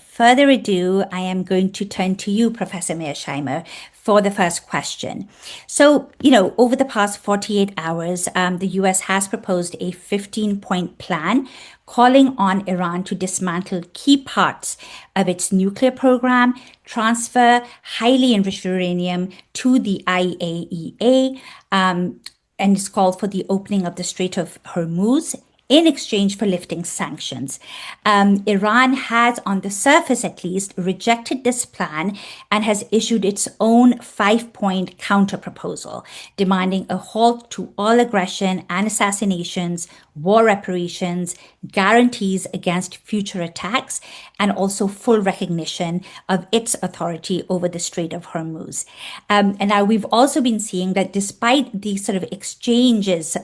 further ado, I am going to turn to you, Professor Mearsheimer, for the first question. So, over the past 48 hours, the US has proposed a 15-point plan calling on Iran to dismantle key parts of its nuclear program, transfer highly enriched uranium to the IAEA, and it's called for the opening of the Strait of Hormuz in exchange for lifting sanctions. Iran has, on the surface at least, rejected this plan and has issued its own 5-point counterproposal, demanding a halt to all aggression and assassinations, war reparations, guarantees against future attacks, and also full recognition of its authority over the Strait of Hormuz. And now we've also been seeing that despite these sort of exchanges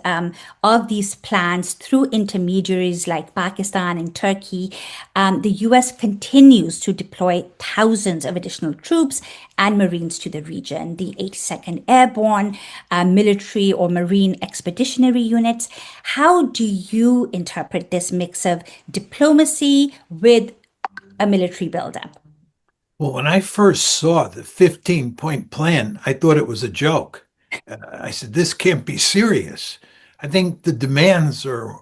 of these plans through intermediaries like Pakistan and Turkey, the US continues to deploy thousands of additional troops and Marines to the region, the 82nd Airborne, military or Marine expeditionary units. How do you interpret this mix of diplomacy with a military buildup? Well, when I first saw the 15-point plan, I thought it was a joke. I said, this can't be serious. I think the demands are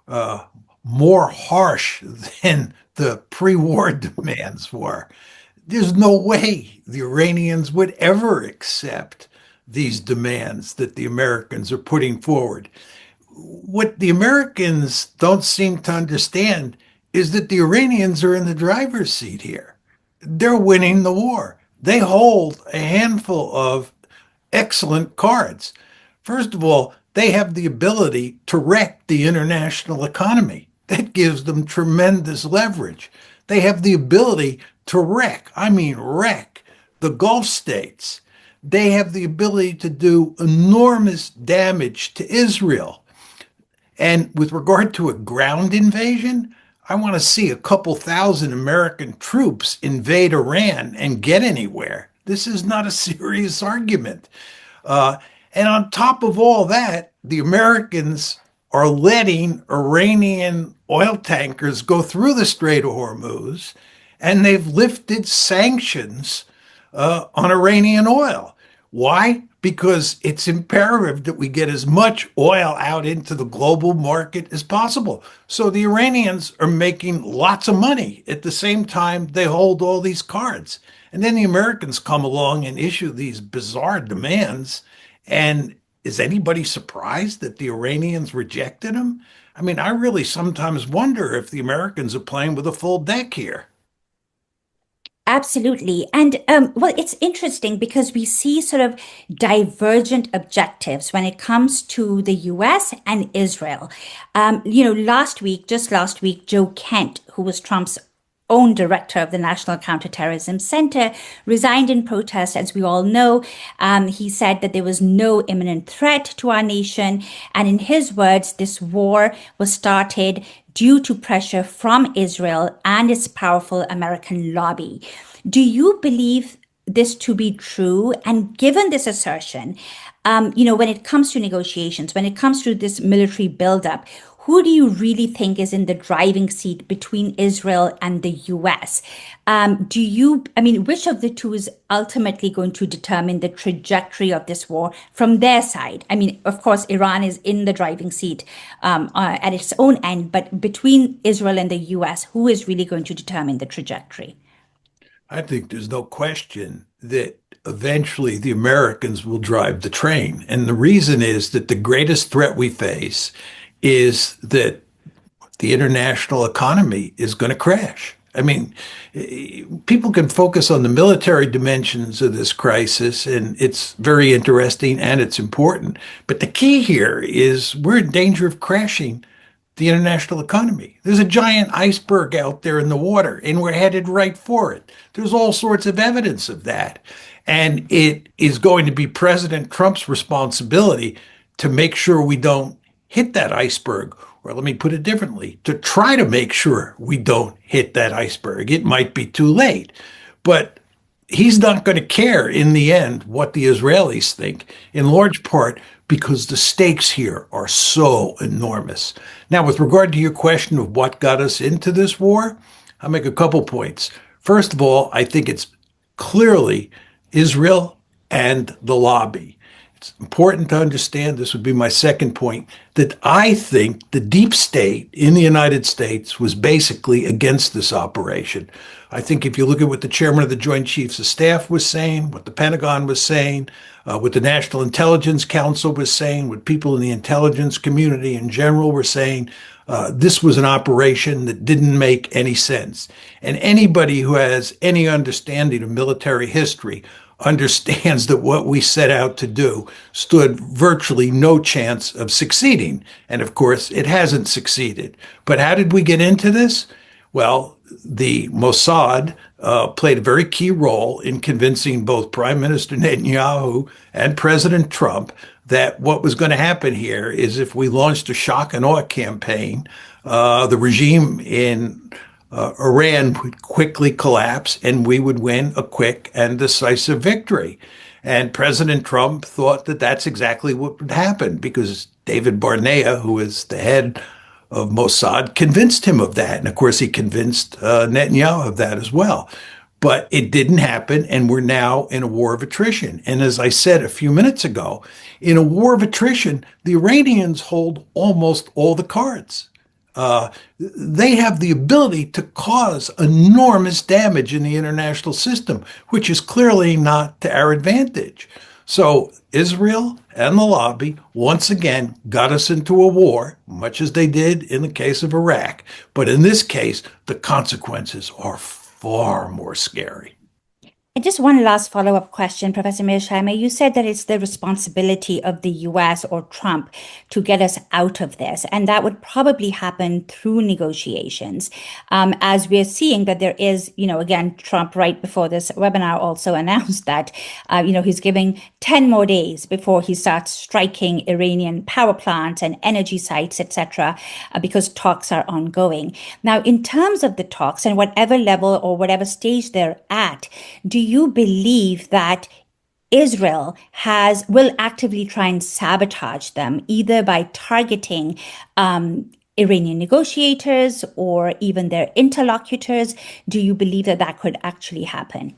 uh, more harsh than the pre-war demands were. There's no way the Iranians would ever accept these demands that the Americans are putting forward. What the Americans don't seem to understand is that the Iranians are in the driver's seat here. They're winning the war. They hold a handful of excellent cards. First of all, they have the ability to wreck the international economy. That gives them tremendous leverage. They have the ability to wreck, I mean wreck, the Gulf states. They have the ability to do enormous damage to Israel. And with regard to a ground invasion, I want to see a couple thousand American troops invade Iran and get anywhere. This is not a serious argument. And on top of all that, the Americans are letting Iranian oil tankers go through the Strait of Hormuz, and they've lifted sanctions on Iranian oil. Why? Because it's imperative that we get as much oil out into the global market as possible. So the Iranians are making lots of money at the same time they hold all these cards. And then the Americans come along and issue these bizarre demands. And is anybody surprised that the Iranians rejected them? I mean, I really sometimes wonder if the Americans are playing with a full deck here. Absolutely. And well, it's interesting because we see sort of divergent objectives when it comes to the US and Israel. Just last week, Joe Kent, who was Trump's own director of the National Counterterrorism Center, resigned in protest. As we all know, he said that there was no imminent threat to our nation. And in his words, this war was started due to pressure from Israel and its powerful American lobby. Do you believe this to be true? And given this assertion, when it comes to negotiations, when it comes to this military buildup, who do you really think is in the driving seat between Israel and the US? Which of the two is ultimately going to determine the trajectory of this war from their side? I mean, of course, Iran is in the driving seat at its own end, but between Israel and the US, who is really going to determine the trajectory? I think there's no question that eventually the Americans will drive the train. And the reason is that the greatest threat we face is that the international economy is going to crash. I mean, people can focus on the military dimensions of this crisis, and it's very interesting and it's important. But the key here is we're in danger of crashing the international economy. There's a giant iceberg out there in the water, and we're headed right for it. There's all sorts of evidence of that. And it is going to be President Trump's responsibility to make sure we don't hit that iceberg, or let me put it differently, to try to make sure we don't hit that iceberg. It might be too late, but he's not going to care in the end what the Israelis think, in large part because the stakes here are so enormous. Now, with regard to your question of what got us into this war, I'll make a couple points. First of all, I think it's clearly Israel and the lobby. It's important to understand, this would be my second point, that I think the deep state in the United States was basically against this operation. I think if you look at what the chairman of the Joint Chiefs of Staff was saying, what the Pentagon was saying, what the National Intelligence Council was saying, what people in the intelligence community in general were saying, this was an operation that didn't make any sense. And anybody who has any understanding of military history understands that what we set out to do stood virtually no chance of succeeding. And of course, it hasn't succeeded. But how did we get into this? Well, the Mossad played a very key role in convincing both Prime Minister Netanyahu and President Trump that what was going to happen here is if we launched a shock and awe campaign, the regime in Iran would quickly collapse and we would win a quick and decisive victory. And President Trump thought that that's exactly what would happen because David Barnea, who is the head of Mossad, convinced him of that. And of course, he convinced Netanyahu of that as well. But it didn't happen, and we're now in a war of attrition. And as I said a few minutes ago, in a war of attrition, the Iranians hold almost all the cards. They have the ability to cause enormous damage in the international system, which is clearly not to our advantage. So Israel and the lobby once again got us into a war, much as they did in the case of Iraq. But in this case, the consequences are far more scary. And just one last follow-up question, Professor Mearsheimer. You said that it's the responsibility of the US or Trump to get us out of this, and that would probably happen through negotiations. As we're seeing that there is, again, Trump right before this webinar also announced that, he's giving 10 more days before he starts striking Iranian power plants and energy sites, etc., because talks are ongoing. Now, in terms of the talks and whatever level or whatever stage they're at, do you believe that Israel will actively try and sabotage them, either by targeting Iranian negotiators or even their interlocutors? Do you believe that that could actually happen?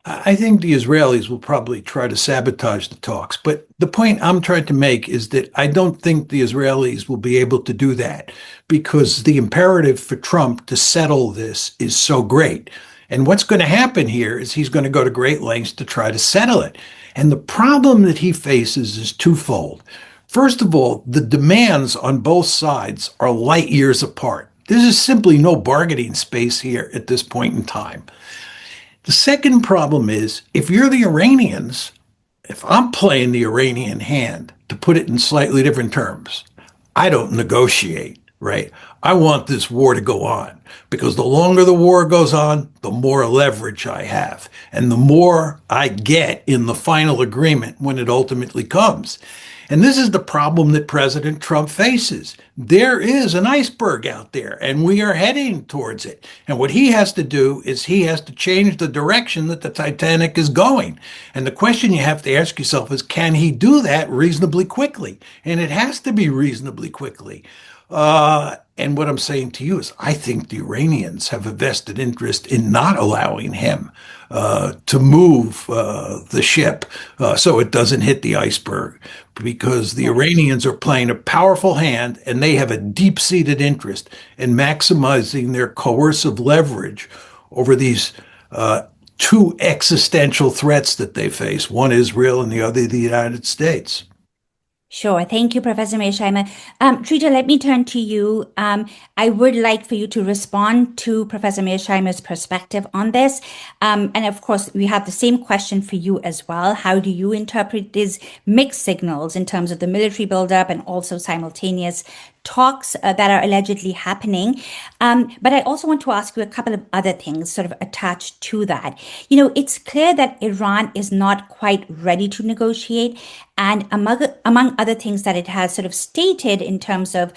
I think the Israelis will probably try to sabotage the talks. But the point I'm trying to make is that I don't think the Israelis will be able to do that because the imperative for Trump to settle this is so great. And what's going to happen here is he's going to go to great lengths to try to settle it. And the problem that he faces is twofold. First of all, the demands on both sides are light years apart. There's simply no bargaining space here at this point in time. The second problem is if you're the Iranians, if I'm playing the Iranian hand, to put it in slightly different terms, I don't negotiate, right? I want this war to go on because the longer the war goes on, the more leverage I have and the more I get in the final agreement when it ultimately comes. And this is the problem that President Trump faces. There is an iceberg out there, and we are heading towards it. And what he has to do is he has to change the direction that the Titanic is going. And the question you have to ask yourself is, can he do that reasonably quickly? And it has to be reasonably quickly. And what I'm saying to you is, I think the Iranians have a vested interest in not allowing him to move the ship so it doesn't hit the iceberg, because the Iranians are playing a powerful hand and they have a deep-seated interest in maximizing their coercive leverage over these two existential threats that they face, one Israel and the other the United States. Sure. Thank you, Professor Mearsheimer. Trita, let me turn to you. I would like for you to respond to Professor Mearsheimer's perspective on this. And of course, we have the same question for you as well. How do you interpret these mixed signals in terms of the military buildup and also simultaneous talks that are allegedly happening? But I also want to ask you a couple of other things sort of attached to that. It's clear that Iran is not quite ready to negotiate. And among other things that it has sort of stated in terms of,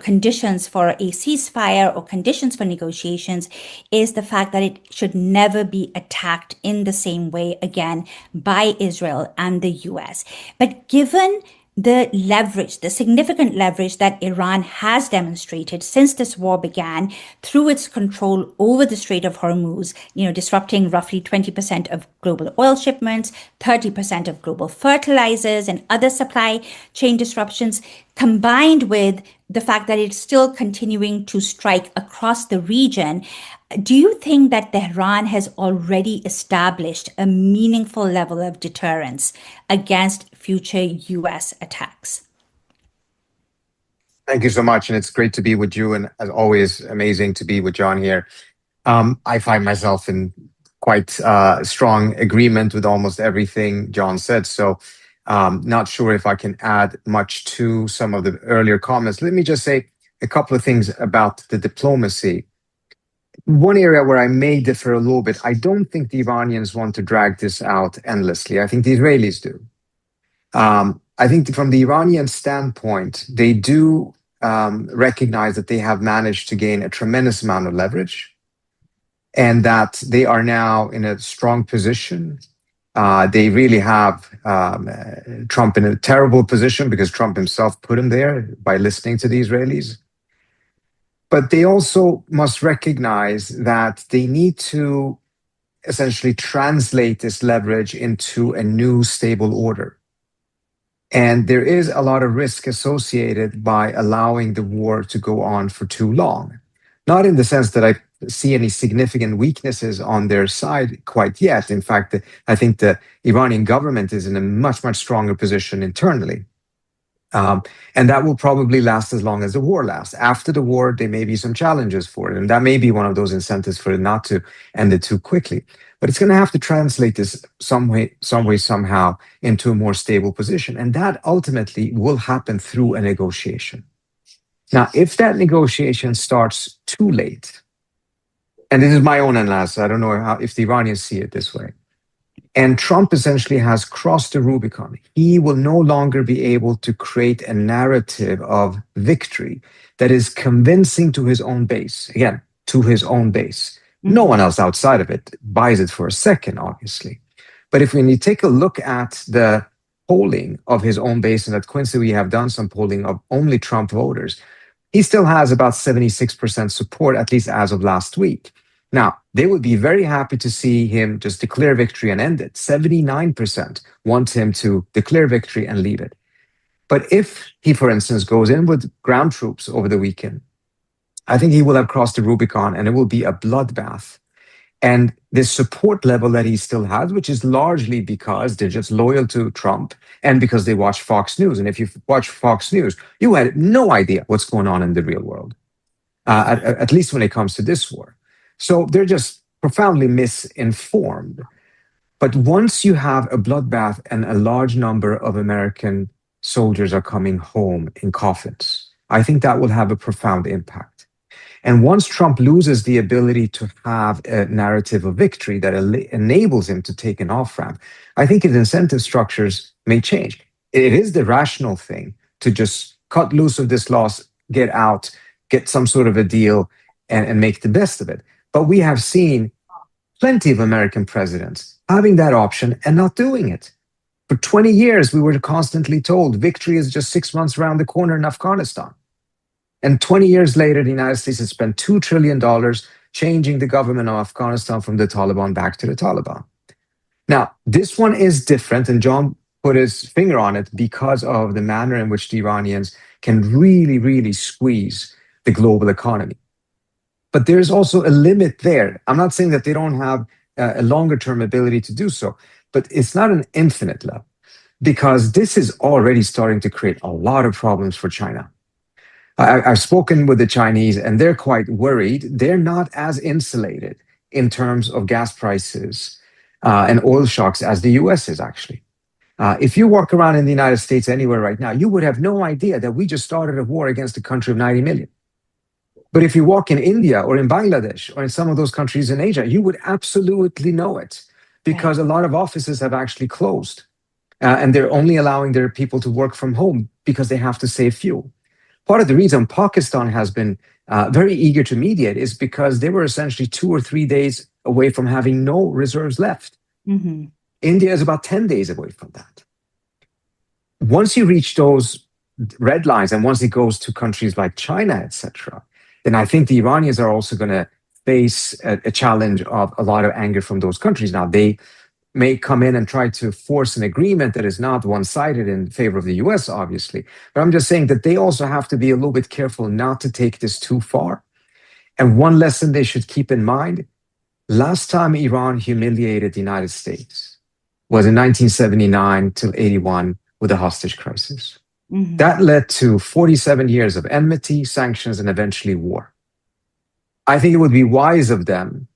conditions for a ceasefire or conditions for negotiations is the fact that it should never be attacked in the same way again by Israel and the US. But given the leverage, the significant leverage that Iran has demonstrated since this war began through its control over the Strait of Hormuz, disrupting roughly 20% of global oil shipments, 30% of global fertilizers and other supply chain disruptions, combined with the fact that it's still continuing to strike across the region. Do you think that Tehran has already established a meaningful level of deterrence against future US attacks? Thank you so much. And it's great to be with you. And as always, amazing to be with John here. I find myself in quite strong agreement with almost everything John said. So not sure if I can add much to some of the earlier comments. Let me just say a couple of things about the diplomacy. One area where I may differ a little bit, I don't think the Iranians want to drag this out endlessly. I think the Israelis do. I think from the Iranian standpoint, they do recognize that they have managed to gain a tremendous amount of leverage and that they are now in a strong position. They really have Trump in a terrible position because Trump himself put him there by listening to the Israelis. But they also must recognize that they need to essentially translate this leverage into a new stable order. And there is a lot of risk associated by allowing the war to go on for too long. Not in the sense that I see any significant weaknesses on their side quite yet. In fact, I think the Iranian government is in a much, much stronger position internally. And that will probably last as long as the war lasts. After the war, there may be some challenges for it. And that may be one of those incentives for it not to end it too quickly. But it's going to have to translate this some way, somehow into a more stable position. And that ultimately will happen through a negotiation. Now, if that negotiation starts too late, and this is my own analysis, I don't know if the Iranians see it this way, and Trump essentially has crossed the Rubicon, he will no longer be able to create a narrative of victory that is convincing to his own base. Again, to his own base. No one else outside of it buys it for a second, obviously. But when you take a look at the polling of his own base, and at Quincy we have done some polling of only Trump voters, he still has about 76% support, at least as of last week. Now, they would be very happy to see him just declare victory and end it. 79% want him to declare victory and leave it. But if he, for instance, goes in with ground troops over the weekend, I think he will have crossed the Rubicon and it will be a bloodbath. And this support level that he still has, which is largely because they're just loyal to Trump and because they watch Fox News. And if you watch Fox News, you had no idea what's going on in the real world, at least when it comes to this war. So they're just profoundly misinformed. But once you have a bloodbath and a large number of American soldiers are coming home in coffins, I think that will have a profound impact. And once Trump loses the ability to have a narrative of victory that enables him to take an off-ramp, I think his incentive structures may change. It is the rational thing to just cut loose of this loss, get out, get some sort of a deal, and make the best of it. But we have seen plenty of American presidents having that option and not doing it. For 20 years, we were constantly told victory is just 6 months around the corner in Afghanistan. And 20 years later, the United States has spent $2 trillion changing the government of Afghanistan from the Taliban back to the Taliban. Now, this one is different, and John put his finger on it because of the manner in which the Iranians can really, really squeeze the global economy. But there's also a limit there. I'm not saying that they don't have a longer-term ability to do so, but it's not an infinite level because this is already starting to create a lot of problems for China. I've spoken with the Chinese and they're quite worried. They're not as insulated in terms of gas prices and oil shocks as the US is actually. If you walk around in the United States anywhere right now, you would have no idea that we just started a war against a country of 90 million. But if you walk in India or in Bangladesh or in some of those countries in Asia, you would absolutely know it because a lot of offices have actually closed and they're only allowing their people to work from home because they have to save fuel. Part of the reason Pakistan has been very eager to mediate is because they were essentially 2 or 3 days away from having no reserves left. Mm-hmm. India is about 10 days away from that. once you reach those red lines, and once it goes to countries like China, etc., then I think the Iranians are also going to face a challenge of a lot of anger from those countries. Now, they may come in and try to force an agreement that is not one-sided in favor of the US, obviously. But I'm just saying that they also have to be a little bit careful not to take this too far. And one lesson they should keep in mind, last time Iran humiliated the United States was in 1979 till 81 with the hostage crisis. Mm-hmm. That led to 47 years of enmity, sanctions, and eventually war. I think it would be wise of them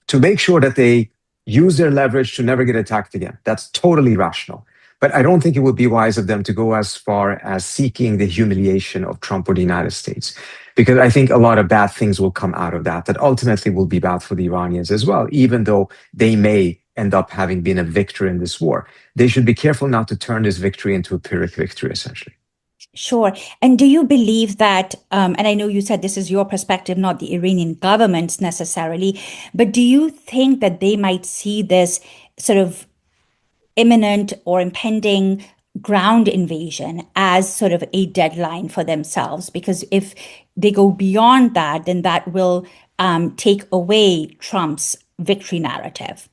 to make sure that they use their leverage to never get attacked again. That's totally rational. But I don't think it would be wise of them to go as far as seeking the humiliation of Trump or the United States, because I think a lot of bad things will come out of that ultimately will be bad for the Iranians as well, even though they may end up having been a victor in this war. They should be careful not to turn this victory into a Pyrrhic victory, essentially. Sure. And do you believe that, and I know you said this is your perspective, not the Iranian government's necessarily, but do you think that they might see this sort of imminent or impending ground invasion as sort of a deadline for themselves? Because if they go beyond that, then that will take away Trump's victory narrative.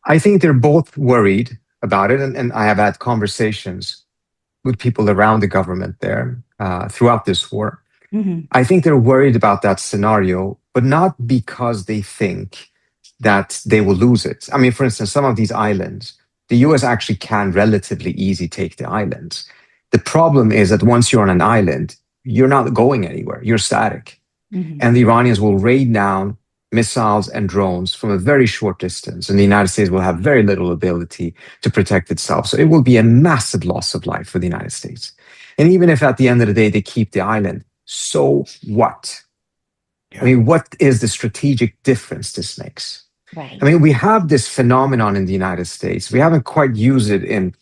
I think they're both worried about it, and I have had conversations with people around the government there throughout this war. Mm-hmm. I think they're worried about that scenario, but not because they think that they will lose it. I mean, for instance, some of these islands, the US actually can relatively easy take the islands. The problem is that once you're on an island, you're not going anywhere. You're static. Mm-hmm. And the Iranians will rain down missiles and drones from a very short distance, and the United States will have very little ability to protect itself. So it will be a massive loss of life for the United States. And even if at the end of the day they keep the island, so what? Yeah. I mean, what is the strategic difference this makes? Right. I mean, we have this phenomenon in the United States. We haven't quite used it in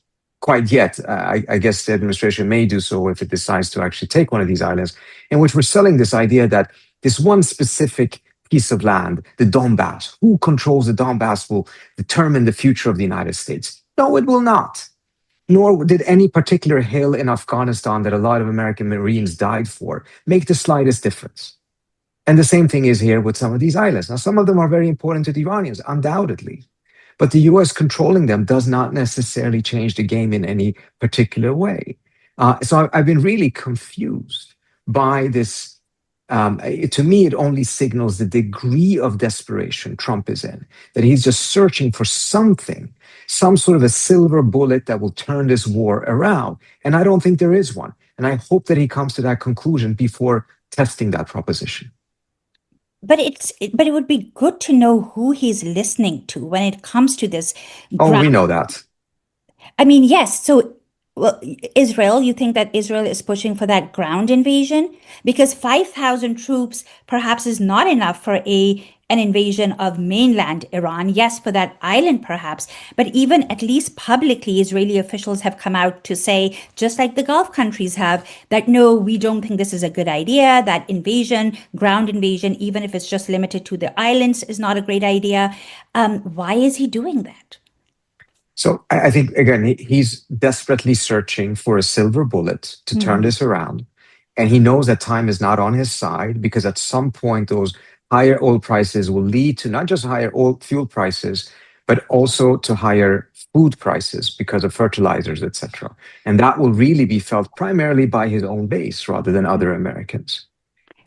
quite yet. I guess the administration may do so if it decides to actually take one of these islands, in which we're selling this idea that this one specific piece of land, the Donbass, who controls the Donbass will determine the future of the United States. No, it will not. Nor did any particular hill in Afghanistan that a lot of American Marines died for make the slightest difference. And the same thing is here with some of these islands. Now, some of them are very important to the Iranians, undoubtedly. But the US controlling them does not necessarily change the game in any particular way. So I've been really confused by this. To me, it only signals the degree of desperation Trump is in, that he's just searching for something, some sort of a silver bullet that will turn this war around. And I don't think there is one. And I hope that he comes to that conclusion before testing that proposition. But it would be good to know who he's listening to when it comes to this. Oh, we know that. I mean, yes. So, well, Israel, you think that Israel is pushing for that ground invasion? Because 5,000 troops perhaps is not enough for an invasion of mainland Iran. Yes, for that island perhaps. But even at least publicly, Israeli officials have come out to say, just like the Gulf countries have, that no, we don't think this is a good idea. That invasion, ground invasion, even if it's just limited to the islands, is not a great idea. Why is he doing that? So I think, again, he's desperately searching for a silver bullet to turn this around. And he knows that time is not on his side, because at some point those higher oil prices will lead to not just higher oil fuel prices, but also to higher food prices because of fertilizers, etc. And that will really be felt primarily by his own base rather than other Americans.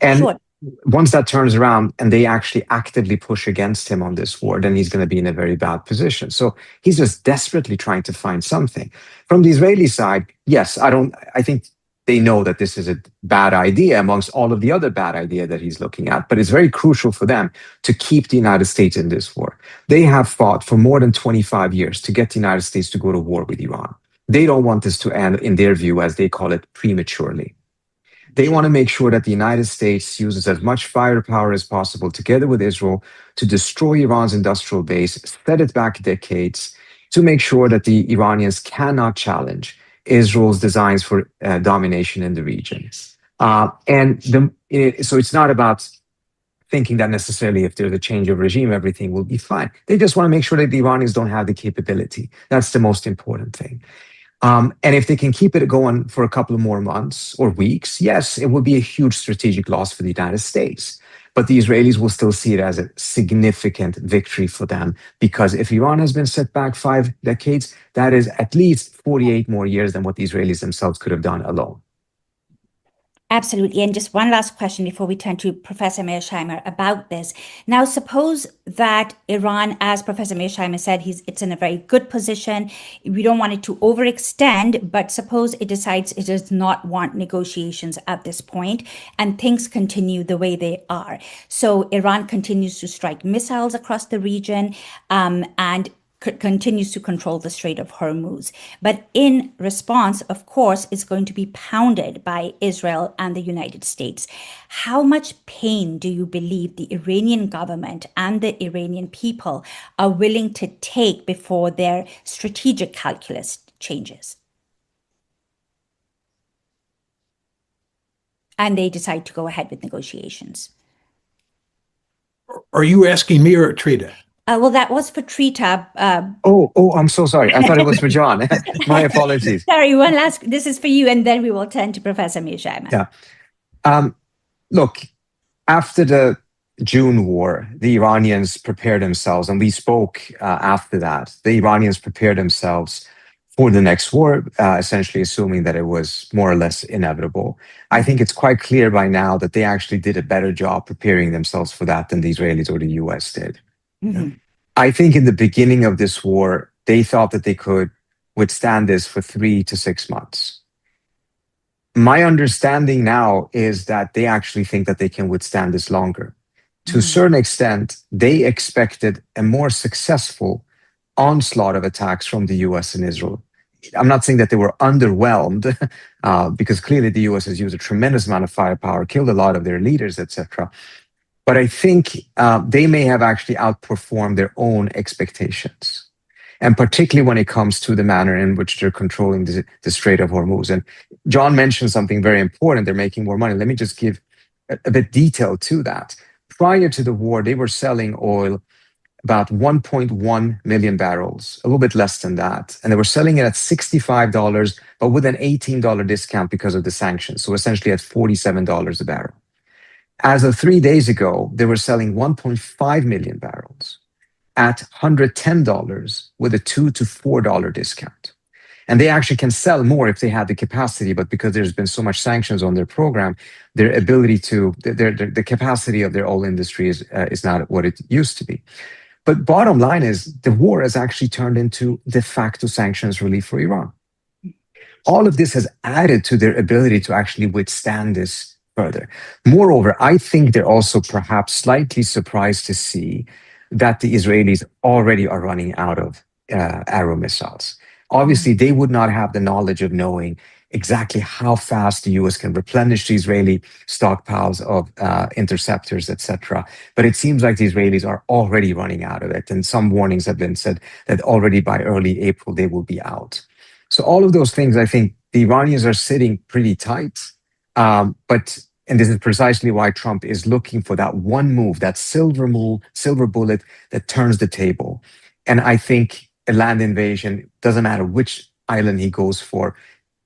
And Sure. Once that turns around and they actually actively push against him on this war, then he's going to be in a very bad position. So he's just desperately trying to find something. From the Israeli side, yes, I think they know that this is a bad idea amongst all of the other bad idea that he's looking at, but it's very crucial for them to keep the United States in this war. They have fought for more than 25 years to get the United States to go to war with Iran. They don't want this to end, in their view, as they call it, prematurely. They want to make sure that the United States uses as much firepower as possible together with Israel to destroy Iran's industrial base, set it back decades, to make sure that the Iranians cannot challenge Israel's designs for domination in the region. So it's not about thinking that necessarily if there's a change of regime, everything will be fine. They just want to make sure that the Iranians don't have the capability. That's the most important thing. And if they can keep it going for a couple of more months or weeks, yes, it would be a huge strategic loss for the United States. But the Israelis will still see it as a significant victory for them, because if Iran has been set back 5 decades, that is at least 48 more years than what the Israelis themselves could have done alone. Absolutely. And just one last question before we turn to Professor Mearsheimer about this. Now, suppose that Iran, as Professor Mearsheimer said, it's in a very good position. We don't want it to overextend, but suppose it decides it does not want negotiations at this point and things continue the way they are. So Iran continues to strike missiles across the region, and continues to control the Strait of Hormuz. But in response, of course, is going to be pounded by Israel and the United States. How much pain do you believe the Iranian government and the Iranian people are willing to take before their strategic calculus changes? And they decide to go ahead with negotiations. Are you asking me or Trita? Well, that was for Trita. I'm so sorry. I thought it was for John. My apologies. Sorry, one last. This is for you, and then we will turn to Professor Mearsheimer. Yeah. Look, after the June war, the Iranians prepared themselves, and we spoke after that. The Iranians prepared themselves for the next war, essentially assuming that it was more or less inevitable. I think it's quite clear by now that they actually did a better job preparing themselves for that than the Israelis or the US did. Mm-hmm. I think in the beginning of this war, they thought that they could withstand this for 3 to 6 months. My understanding now is that they actually think that they can withstand this longer. To a certain extent, they expected a more successful onslaught of attacks from the US and Israel. I'm not saying that they were underwhelmed, because clearly the US has used a tremendous amount of firepower, killed a lot of their leaders, etc. But I think they may have actually outperformed their own expectations. And particularly when it comes to the manner in which they're controlling the Strait of Hormuz. And John mentioned something very important. They're making more money. Let me just give a bit detail to that. Prior to the war, they were selling oil about 1.1 million barrels, a little bit less than that. And they were selling it at $65, but with an $18 discount because of the sanctions. So essentially at $47 a barrel. As of 3 days ago, they were selling 1.5 million barrels at $110 with a $2 to $4 discount. And they actually can sell more if they had the capacity, but because there's been so much sanctions on their program, their ability to, the capacity of their oil industry is not what it used to be. But bottom line is the war has actually turned into de facto sanctions relief for Iran. All of this has added to their ability to actually withstand this further. Moreover, I think they're also perhaps slightly surprised to see that the Israelis already are running out of Arrow missiles. Obviously, they would not have the knowledge of knowing exactly how fast the US can replenish the Israeli stockpiles of interceptors, etc. But it seems like the Israelis are already running out of it. And some warnings have been said that already by early April, they will be out. So all of those things, I think the Iranians are sitting pretty tight. And this is precisely why Trump is looking for that one move, that silver bullet that turns the table. And I think a land invasion, doesn't matter which island he goes for,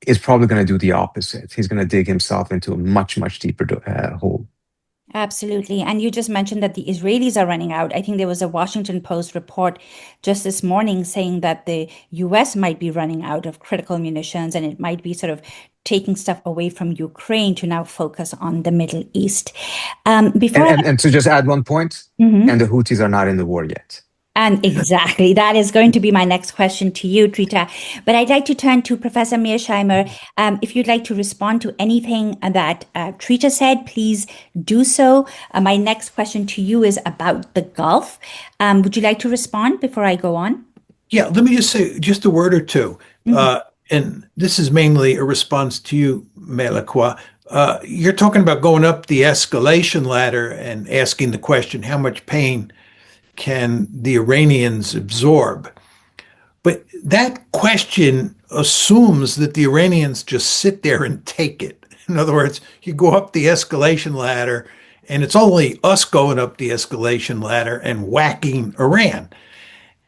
is probably going to do the opposite. He's going to dig himself into a much, much deeper hole. Absolutely. And you just mentioned that the Israelis are running out. I think there was a Washington Post report just this morning saying that the US might be running out of critical munitions, and it might be sort of taking stuff away from Ukraine to now focus on the Middle East. And to just add one point, and the Houthis are not in the war yet. And exactly, that is going to be my next question to you, Trita. But I'd like to turn to Professor Mearsheimer. If you'd like to respond to anything that Trita said, please do so. My next question to you is about the Gulf. Would you like to respond before I go on? Yeah, let me just say just a word or two. And this is mainly a response to you, Melekwa. You're talking about going up the escalation ladder and asking the question, how much pain can the Iranians absorb? But that question assumes that the Iranians just sit there and take it. In other words, you go up the escalation ladder, and it's only us going up the escalation ladder and whacking Iran.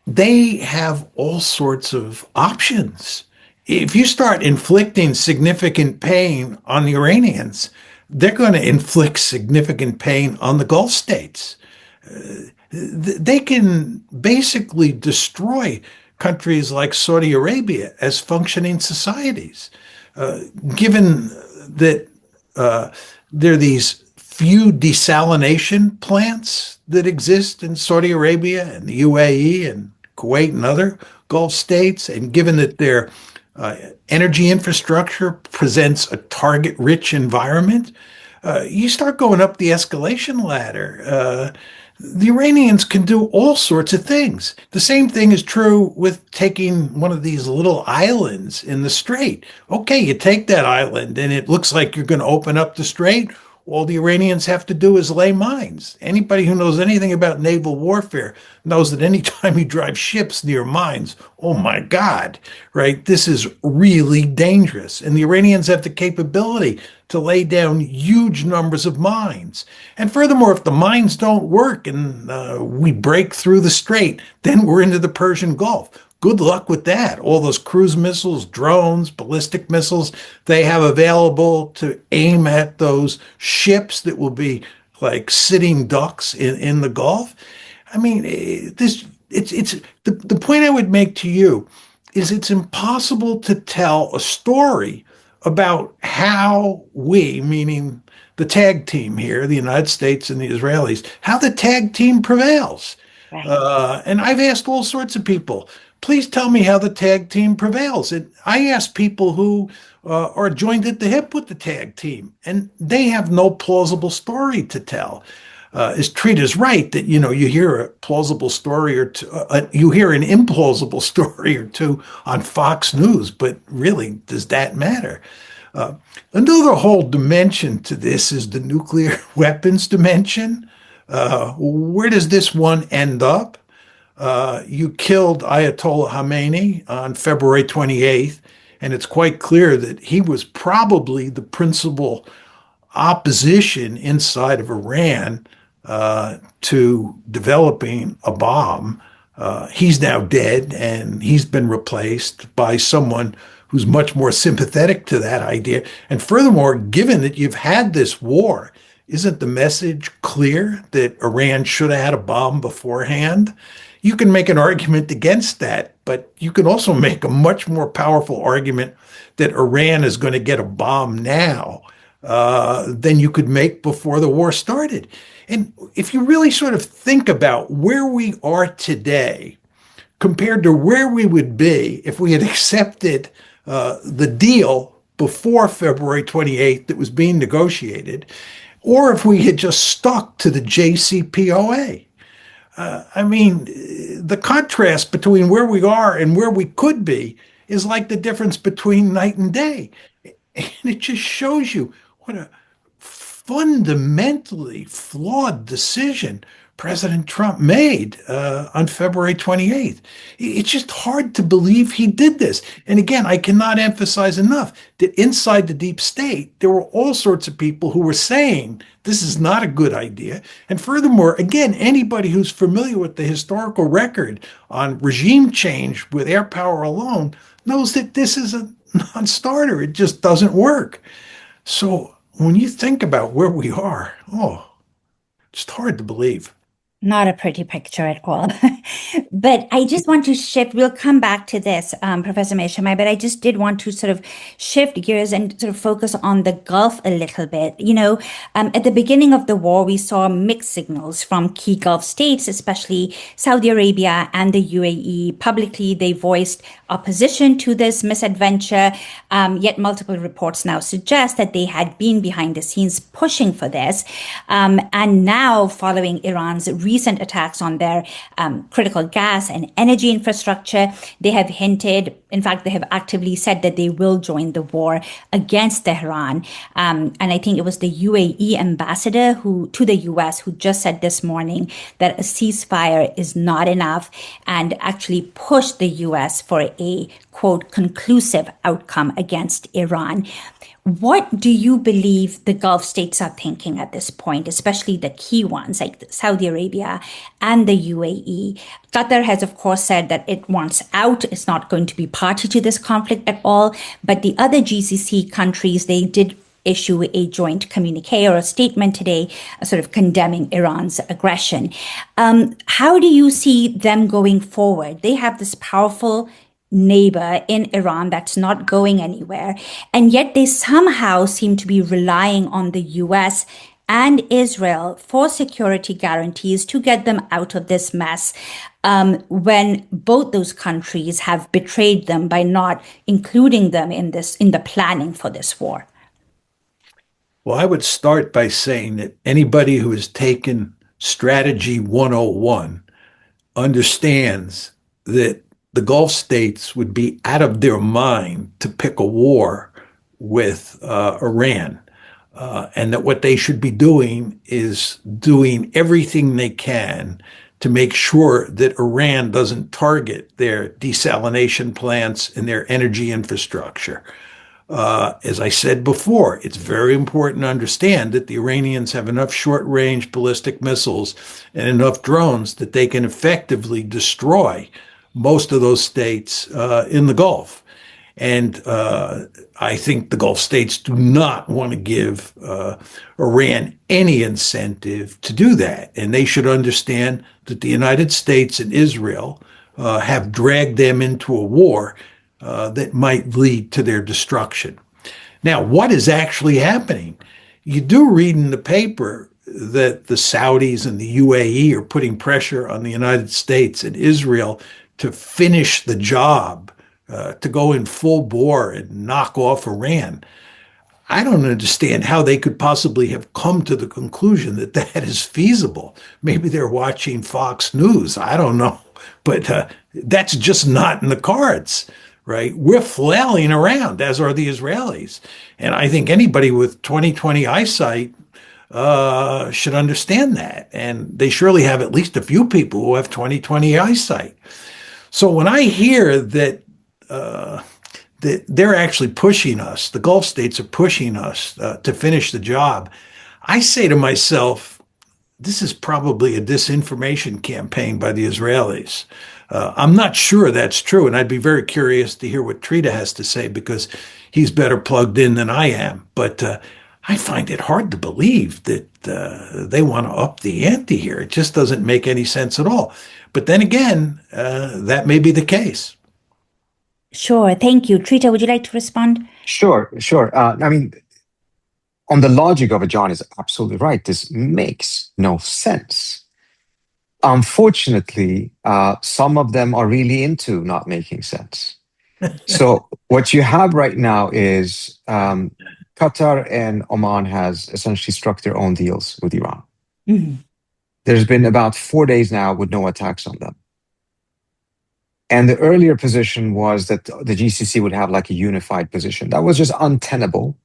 They have all sorts of options if you start inflicting significant pain on the Iranians, they're going to inflict significant pain on the Gulf states. They can basically destroy countries like Saudi Arabia as functioning societies, given that there are these few desalination plants that exist in Saudi Arabia and the UAE and Kuwait and other Gulf states, and given that their energy infrastructure presents a target-rich environment, you start going up the escalation ladder. The Iranians can do all sorts of things. The same thing is true with taking one of these little islands in the strait. Okay, you take that island and it looks like you're going to open up the strait. All the Iranians have to do is lay mines. Anybody who knows anything about naval warfare knows that anytime you drive ships near mines, oh my God, right? This is really dangerous. And the Iranians have the capability to lay down huge numbers of mines. And furthermore, if the mines don't work and we break through the strait, then we're into the Persian Gulf. Good luck with that. All those cruise missiles, drones, ballistic missiles they have available to aim at those ships that will be like sitting ducks in the Gulf. I mean, it's the point I would make to you is it's impossible to tell a story about how we, meaning the tag team here, the United States and the Israelis, how the tag team prevails. Right. And I've asked all sorts of people, please tell me how the tag team prevails. And I ask people who are joined at the hip with the tag team, and they have no plausible story to tell. Is Treat is right that you hear a plausible story or two, you hear an implausible story or two on Fox News, but really, does that matter? Another whole dimension to this is the nuclear weapons dimension. Where does this one end up? You killed Ayatollah Khamenei on February 28th, and it's quite clear that he was probably the principal opposition inside of Iran to developing a bomb. He's now dead, and he's been replaced by someone who's much more sympathetic to that idea. And furthermore, given that you've had this war, isn't the message clear that Iran should have had a bomb beforehand? You can make an argument against that, but you can also make a much more powerful argument that Iran is going to get a bomb now than you could make before the war started. And if you really sort of think about where we are today compared to where we would be if we had accepted the deal before February 28th that was being negotiated, or if we had just stuck to the JCPOA. I mean, the contrast between where we are and where we could be is like the difference between night and day. And it just shows you what a fundamentally flawed decision President Trump made on February 28th. It's just hard to believe he did this. And again, I cannot emphasize enough that inside the deep state, there were all sorts of people who were saying this is not a good idea. And furthermore, again, anybody who's familiar with the historical record on regime change with air power alone knows that this is a non-starter. It just doesn't work. So when you think about where we are, it's hard to believe. Not a pretty picture at all. But I just want to shift. We'll come back to this, Professor Mearsheimer, but I just did want to sort of shift gears and sort of focus on the Gulf a little bit. At the beginning of the war, we saw mixed signals from key Gulf states, especially Saudi Arabia and the UAE. Publicly, they voiced opposition to this misadventure, yet multiple reports now suggest that they had been behind the scenes pushing for this. And now, following Iran's recent attacks on their critical gas and energy infrastructure, they have hinted, in fact, they have actively said that they will join the war against Tehran. And I think it was the UAE ambassador to the US who just said this morning that a ceasefire is not enough and actually pushed the US for a, quote, conclusive outcome against Iran. What do you believe the Gulf states are thinking at this point, especially the key ones like Saudi Arabia and the UAE? Qatar has, of course, said that it wants out. It's not going to be party to this conflict at all. But the other GCC countries, they did issue a joint communique or a statement today, sort of condemning Iran's aggression. How do you see them going forward? They have this powerful neighbor in Iran that's not going anywhere. And yet they somehow seem to be relying on the US and Israel for security guarantees to get them out of this mess, when both those countries have betrayed them by not including them in the planning for this war. Well, I would start by saying that anybody who has taken Strategy 101 understands that the Gulf states would be out of their mind to pick a war with Iran. And that what they should be doing is doing everything they can to make sure that Iran doesn't target their desalination plants and their energy infrastructure. As I said before, it's very important to understand that the Iranians have enough short-range ballistic missiles and enough drones that they can effectively destroy most of those states in the Gulf. And I think the Gulf states do not want to give Iran any incentive to do that. And they should understand that the United States and Israel have dragged them into a war that might lead to their destruction. Now, what is actually happening? You do read in the paper that the Saudis and the UAE are putting pressure on the United States and Israel to finish the job, to go in full bore and knock off Iran. I don't understand how they could possibly have come to the conclusion that that is feasible. Maybe they're watching Fox News. I don't know. But that's just not in the cards, right? We're flailing around, as are the Israelis. And I think anybody with 20/20 eyesight should understand that. And they surely have at least a few people who have 20/20 eyesight. So when I hear that that they're actually pushing us, the Gulf states are pushing us to finish the job, I say to myself, this is probably a disinformation campaign by the Israelis. I'm not sure that's true, and I'd be very curious to hear what Trita has to say because he's better plugged in than I am. But I find it hard to believe that they want to up the ante here. It just doesn't make any sense at all. But then again, that may be the case. Sure. Thank you. Trita, would you like to respond? Sure. I mean, on the logic of it, John is absolutely right. This makes no sense. Unfortunately, some of them are really into not making sense. So what you have right now is Qatar and Oman has essentially struck their own deals with Iran. Mm-hmm. There's been about 4 days now with no attacks on them. And the earlier position was that the GCC would have like a unified position. That was just untenable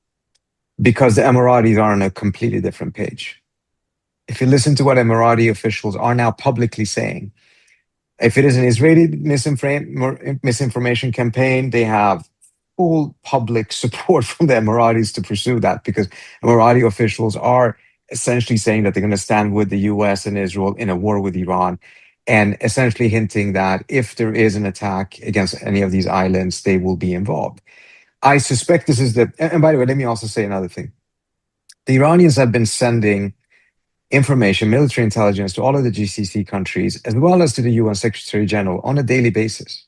because the Emiratis are on a completely different page. If you listen to what Emirati officials are now publicly saying, if it is an Israeli misinformation campaign, they have full public support from the Emiratis to pursue that because Emirati officials are essentially saying that they're going to stand with the US and Israel in a war with Iran, and essentially hinting that if there is an attack against any of these islands, they will be involved. I suspect this is and by the way, let me also say another thing. The Iranians have been sending information, military intelligence to all of the GCC countries, as well as to the UN Secretary General on a daily basis.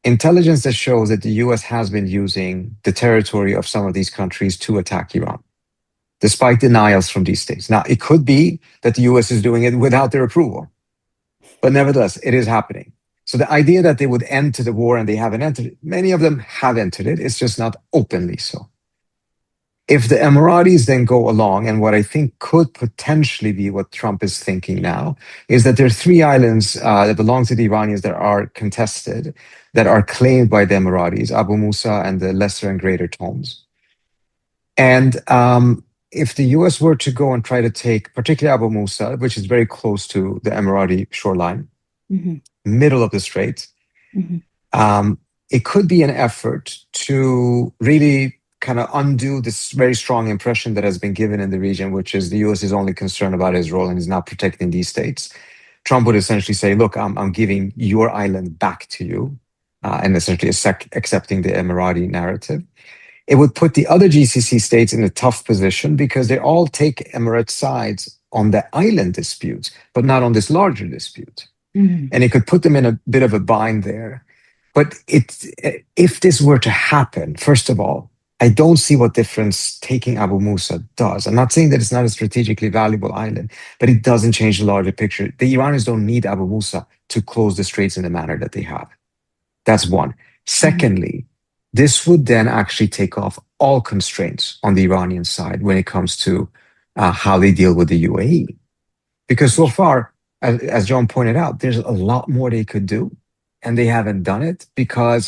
Intelligence that shows that the US has been using the territory of some of these countries to attack Iran, despite denials from these states. Now, it could be that the US is doing it without their approval. But nevertheless, it is happening. So the idea that they would enter the war and they haven't entered it, many of them have entered it. It's just not openly so. If the Emiratis then go along, and what I think could potentially be what Trump is thinking now, is that there are 3 islands that belong to the Iranians that are contested, that are claimed by the Emiratis, Abu Musa and the Lesser and Greater Toms. And if the US were to go and try to take, particularly Abu Musa, which is very close to the Emirati shoreline, Mm-hmm. middle of the strait, Mm-hmm. it could be an effort to really kind of undo this very strong impression that has been given in the region, which is the US is only concerned about Israel and is not protecting these states. Trump would essentially say, look, I'm giving your island back to you, and essentially accepting the Emirati narrative. It would put the other GCC states in a tough position because they all take Emirate sides on the island dispute, but not on this larger dispute. Mhm. And it could put them in a bit of a bind there. But if this were to happen, first of all, I don't see what difference taking Abu Musa does. I'm not saying that it's not a strategically valuable island, but it doesn't change the larger picture. The Iranians don't need Abu Musa to close the straits in the manner that they have. That's one. Secondly, this would then actually take off all constraints on the Iranian side when it comes to how they deal with the UAE. Because so far, as John pointed out, there's a lot more they could do, and they haven't done it because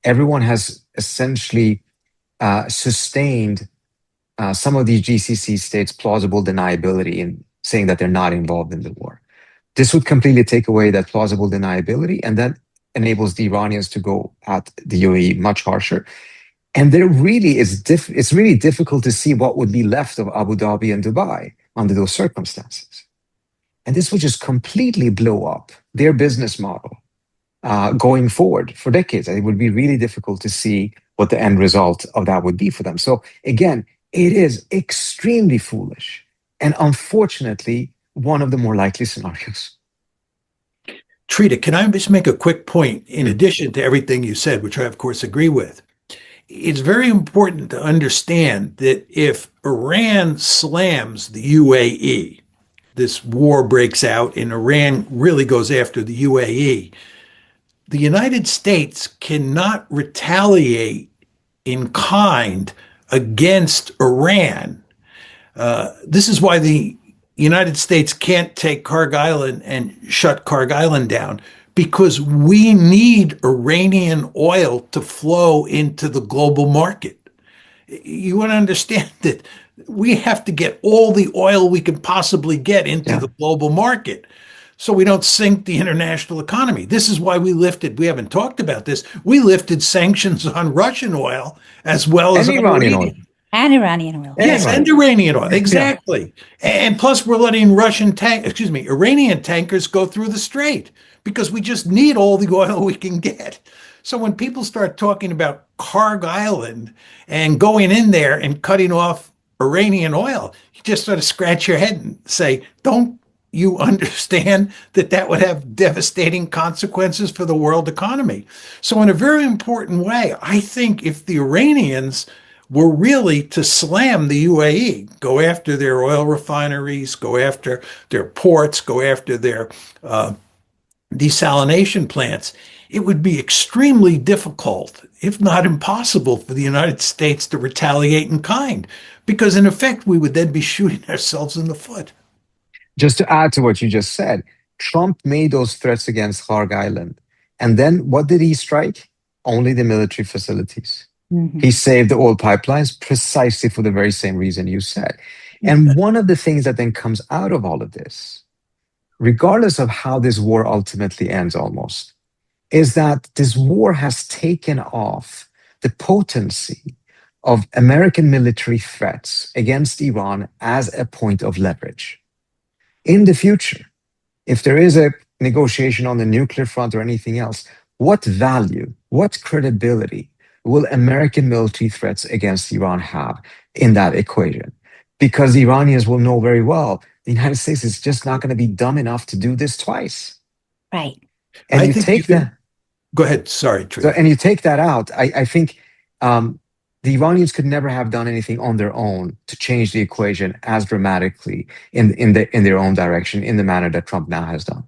everyone has essentially sustained some of these GCC states' plausible deniability in saying that they're not involved in the war. This would completely take away that plausible deniability, and that enables the Iranians to go at the UAE much harsher. And there really is it's really difficult to see what would be left of Abu Dhabi and Dubai under those circumstances. And this would just completely blow up their business model going forward for decades. And it would be really difficult to see what the end result of that would be for them. So again, it is extremely foolish and unfortunately one of the more likely scenarios. Trita, can I just make a quick point in addition to everything you said, which I, of course, agree with? It's very important to understand that if Iran slams the UAE, this war breaks out and Iran really goes after the UAE, the United States cannot retaliate in kind against Iran. This is why the United States can't take Kharg Island and shut Kharg Island down, because we need Iranian oil to flow into the global market. You want to understand that we have to get all the oil we can possibly get into the global market so we don't sink the international economy. This is why we haven't talked about this, we lifted sanctions on Russian oil as well as on Iranian oil. And Iranian oil. Yes, and Iranian oil, exactly. And plus, we're letting Iranian tankers go through the strait because we just need all the oil we can get. So when people start talking about Kharg Island and going in there and cutting off Iranian oil, you just sort of scratch your head and say, don't you understand that that would have devastating consequences for the world economy? So in a very important way, I think if the Iranians were really to slam the UAE, go after their oil refineries, go after their ports, go after their desalination plants, it would be extremely difficult, if not impossible, for the United States to retaliate in kind, because in effect, we would then be shooting ourselves in the foot. Just to add to what you just said, Trump made those threats against Kharg Island. And then what did he strike? Only the military facilities. Mm-hmm. He saved the oil pipelines precisely for the very same reason you said. And one of the things that then comes out of all of this, regardless of how this war ultimately ends almost, is that this war has taken off the potency of American military threats against Iran as a point of leverage. In the future, if there is a negotiation on the nuclear front or anything else, what value, what credibility will American military threats against Iran have in that equation? Because the Iranians will know very well the United States is just not going to be dumb enough to do this twice. Right. And you take that. Go ahead. Sorry, Trita. So, and you take that out. I think the Iranians could never have done anything on their own to change the equation as dramatically in their own direction in the manner that Trump now has done.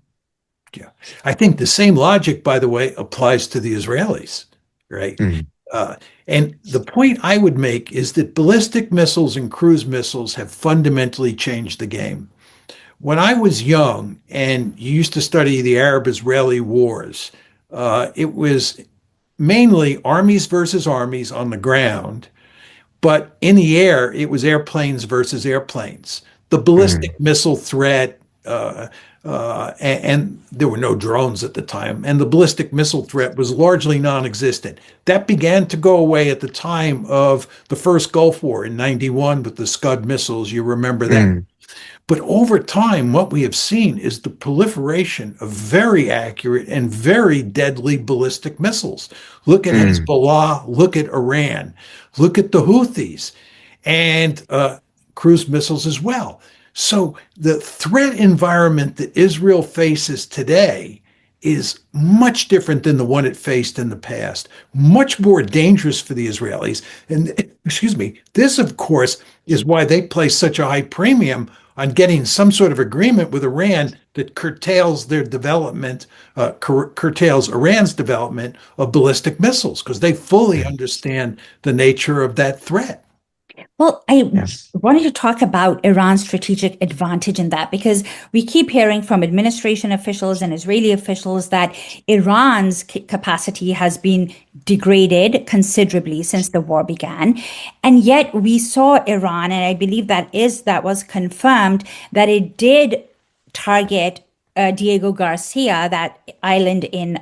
Yeah, I think the same logic, by the way, applies to the Israelis, right? Mm-hmm. And the point I would make is that ballistic missiles and cruise missiles have fundamentally changed the game. When I was young and you used to study the Arab-Israeli wars, it was mainly armies versus armies on the ground, but in the air, it was airplanes versus airplanes. The ballistic missile threat, and there were no drones at the time, and the ballistic missile threat was largely non-existent. That began to go away at the time of the first Gulf War in '91 with the Scud missiles. You remember that. Mm, But over time, what we have seen is the proliferation of very accurate and very deadly ballistic missiles. Look at mm, Hezbollah, look at Iran, look at the Houthis, and cruise missiles as well. So the threat environment that Israel faces today is much different than the one it faced in the past, much more dangerous for the Israelis. And excuse me, this, of course, is why they place such a high premium on getting some sort of agreement with Iran that curtails their development, curtails Iran's development of ballistic missiles, because they fully mm. understand the nature of that threat. Well, I Yes. wanted to talk about Iran's strategic advantage in that because we keep hearing from administration officials and Israeli officials that Iran's capacity has been degraded considerably since the war began. And yet we saw Iran, and I believe that was confirmed, that it did target Diego Garcia, that island in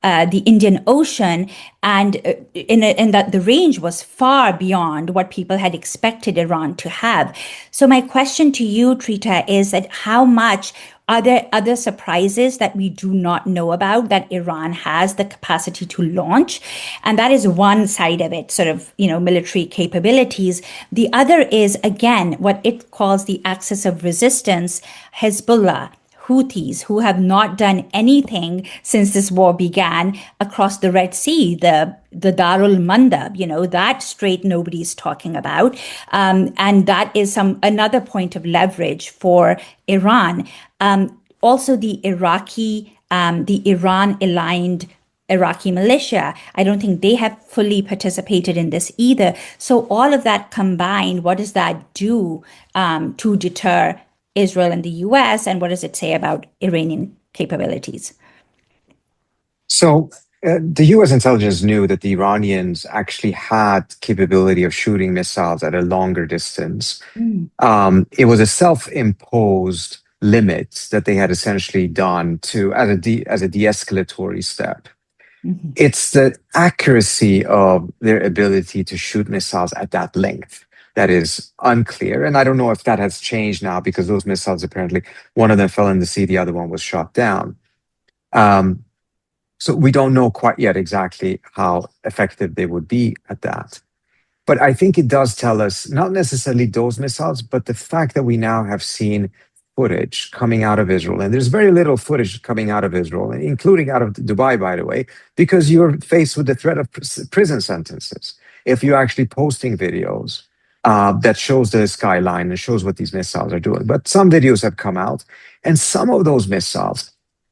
the Indian Ocean, and in that the range was far beyond what people had expected Iran to have. So my question to you, Trita, is that how much are there other surprises that we do not know about that Iran has the capacity to launch? And that is one side of it, sort of, military capabilities. The other is, again, what it calls the axis of resistance, Hezbollah, Houthis, who have not done anything since this war began across the Red Sea, the Darul Mandab, that strait nobody's talking about, and that is another point of leverage for Iran. Also, the Iran-aligned Iraqi militia, I don't think they have fully participated in this either. So all of that combined, what does that do to deter Israel and the US, and what does it say about Iranian capabilities? So the U.S. intelligence knew that the Iranians actually had capability of shooting missiles at a longer distance. Mm. It was a self-imposed limit that they had essentially done to as a de-escalatory step. Mhm. It's the accuracy of their ability to shoot missiles at that length that is unclear. And I don't know if that has changed now because those missiles apparently, one of them fell in the sea, the other one was shot down. So we don't know quite yet exactly how effective they would be at that. But I think it does tell us not necessarily those missiles, but the fact that we now have seen footage coming out of Israel. And there's very little footage coming out of Israel, including out of Dubai, by the way, because you're faced with the threat of prison sentences. If you're actually posting videos that shows the skyline and shows what these missiles are doing. But some videos have come out, and some of those missiles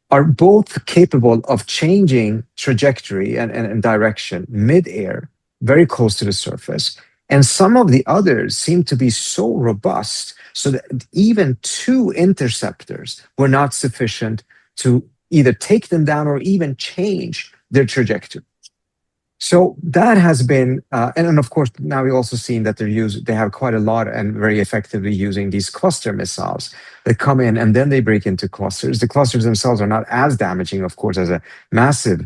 are both capable of changing trajectory and direction mid-air, very close to the surface. And some of the others seem to be so robust so that even two interceptors were not sufficient to either take them down or even change their trajectory. So that has been, and of course, now we've also seen that they have quite a lot and very effectively using these cluster missiles that come in and then they break into clusters. The clusters themselves are not as damaging, of course, as a massive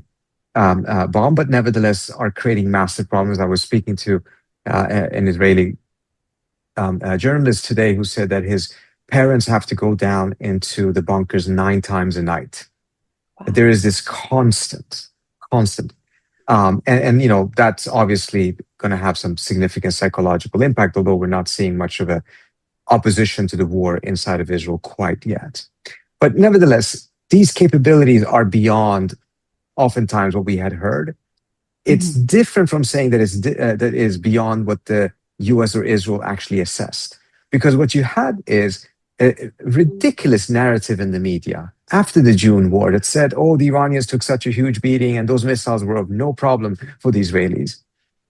bomb, but nevertheless are creating massive problems. I was speaking to an Israeli journalist today who said that his parents have to go down into the bunkers 9 times a night. Wow. There is this constant. And that's obviously going to have some significant psychological impact, although we're not seeing much of a opposition to the war inside of Israel quite yet. But nevertheless, these capabilities are beyond oftentimes what we had heard. It's different from saying that that is beyond what the US or Israel actually assessed. Because what you had is a ridiculous narrative in the media after the June war that said, oh, the Iranians took such a huge beating and those missiles were of no problem for the Israelis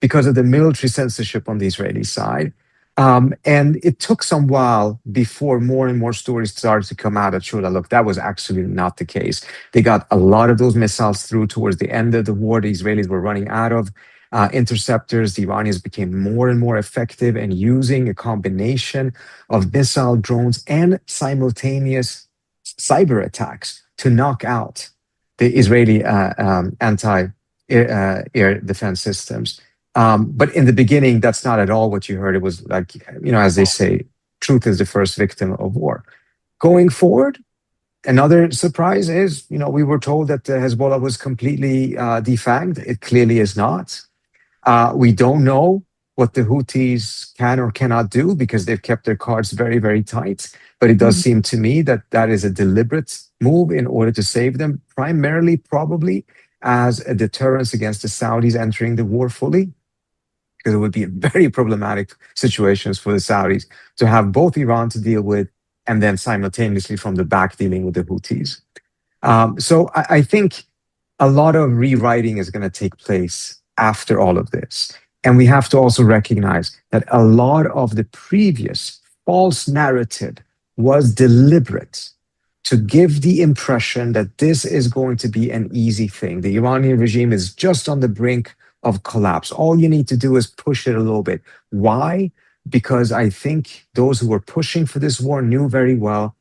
because of the military censorship on the Israeli side. And it took some while before more and more stories started to come out that showed that, look, that was actually not the case. They got a lot of those missiles through towards the end of the war. The Israelis were running out of interceptors. The Iranians became more and more effective in using a combination of missile drones and simultaneous cyber attacks to knock out the Israeli anti-air defense systems. But in the beginning, that's not at all what you heard. It was like, as they say, truth is the first victim of war. Going forward, another surprise is, we were told that Hezbollah was completely defanged. It clearly is not. We don't know what the Houthis can or cannot do because they've kept their cards very, very tight. But it does seem to me that that is a deliberate move in order to save them, primarily probably as a deterrence against the Saudis entering the war fully, because it would be very problematic situations for the Saudis to have both Iran to deal with and then simultaneously from the back dealing with the Houthis. So I think a lot of rewriting is going to take place after all of this. And we have to also recognize that a lot of the previous false narrative was deliberate to give the impression that this is going to be an easy thing. The Iranian regime is just on the brink of collapse. All you need to do is push it a little bit. Why? Because I think those who were pushing for this war knew very well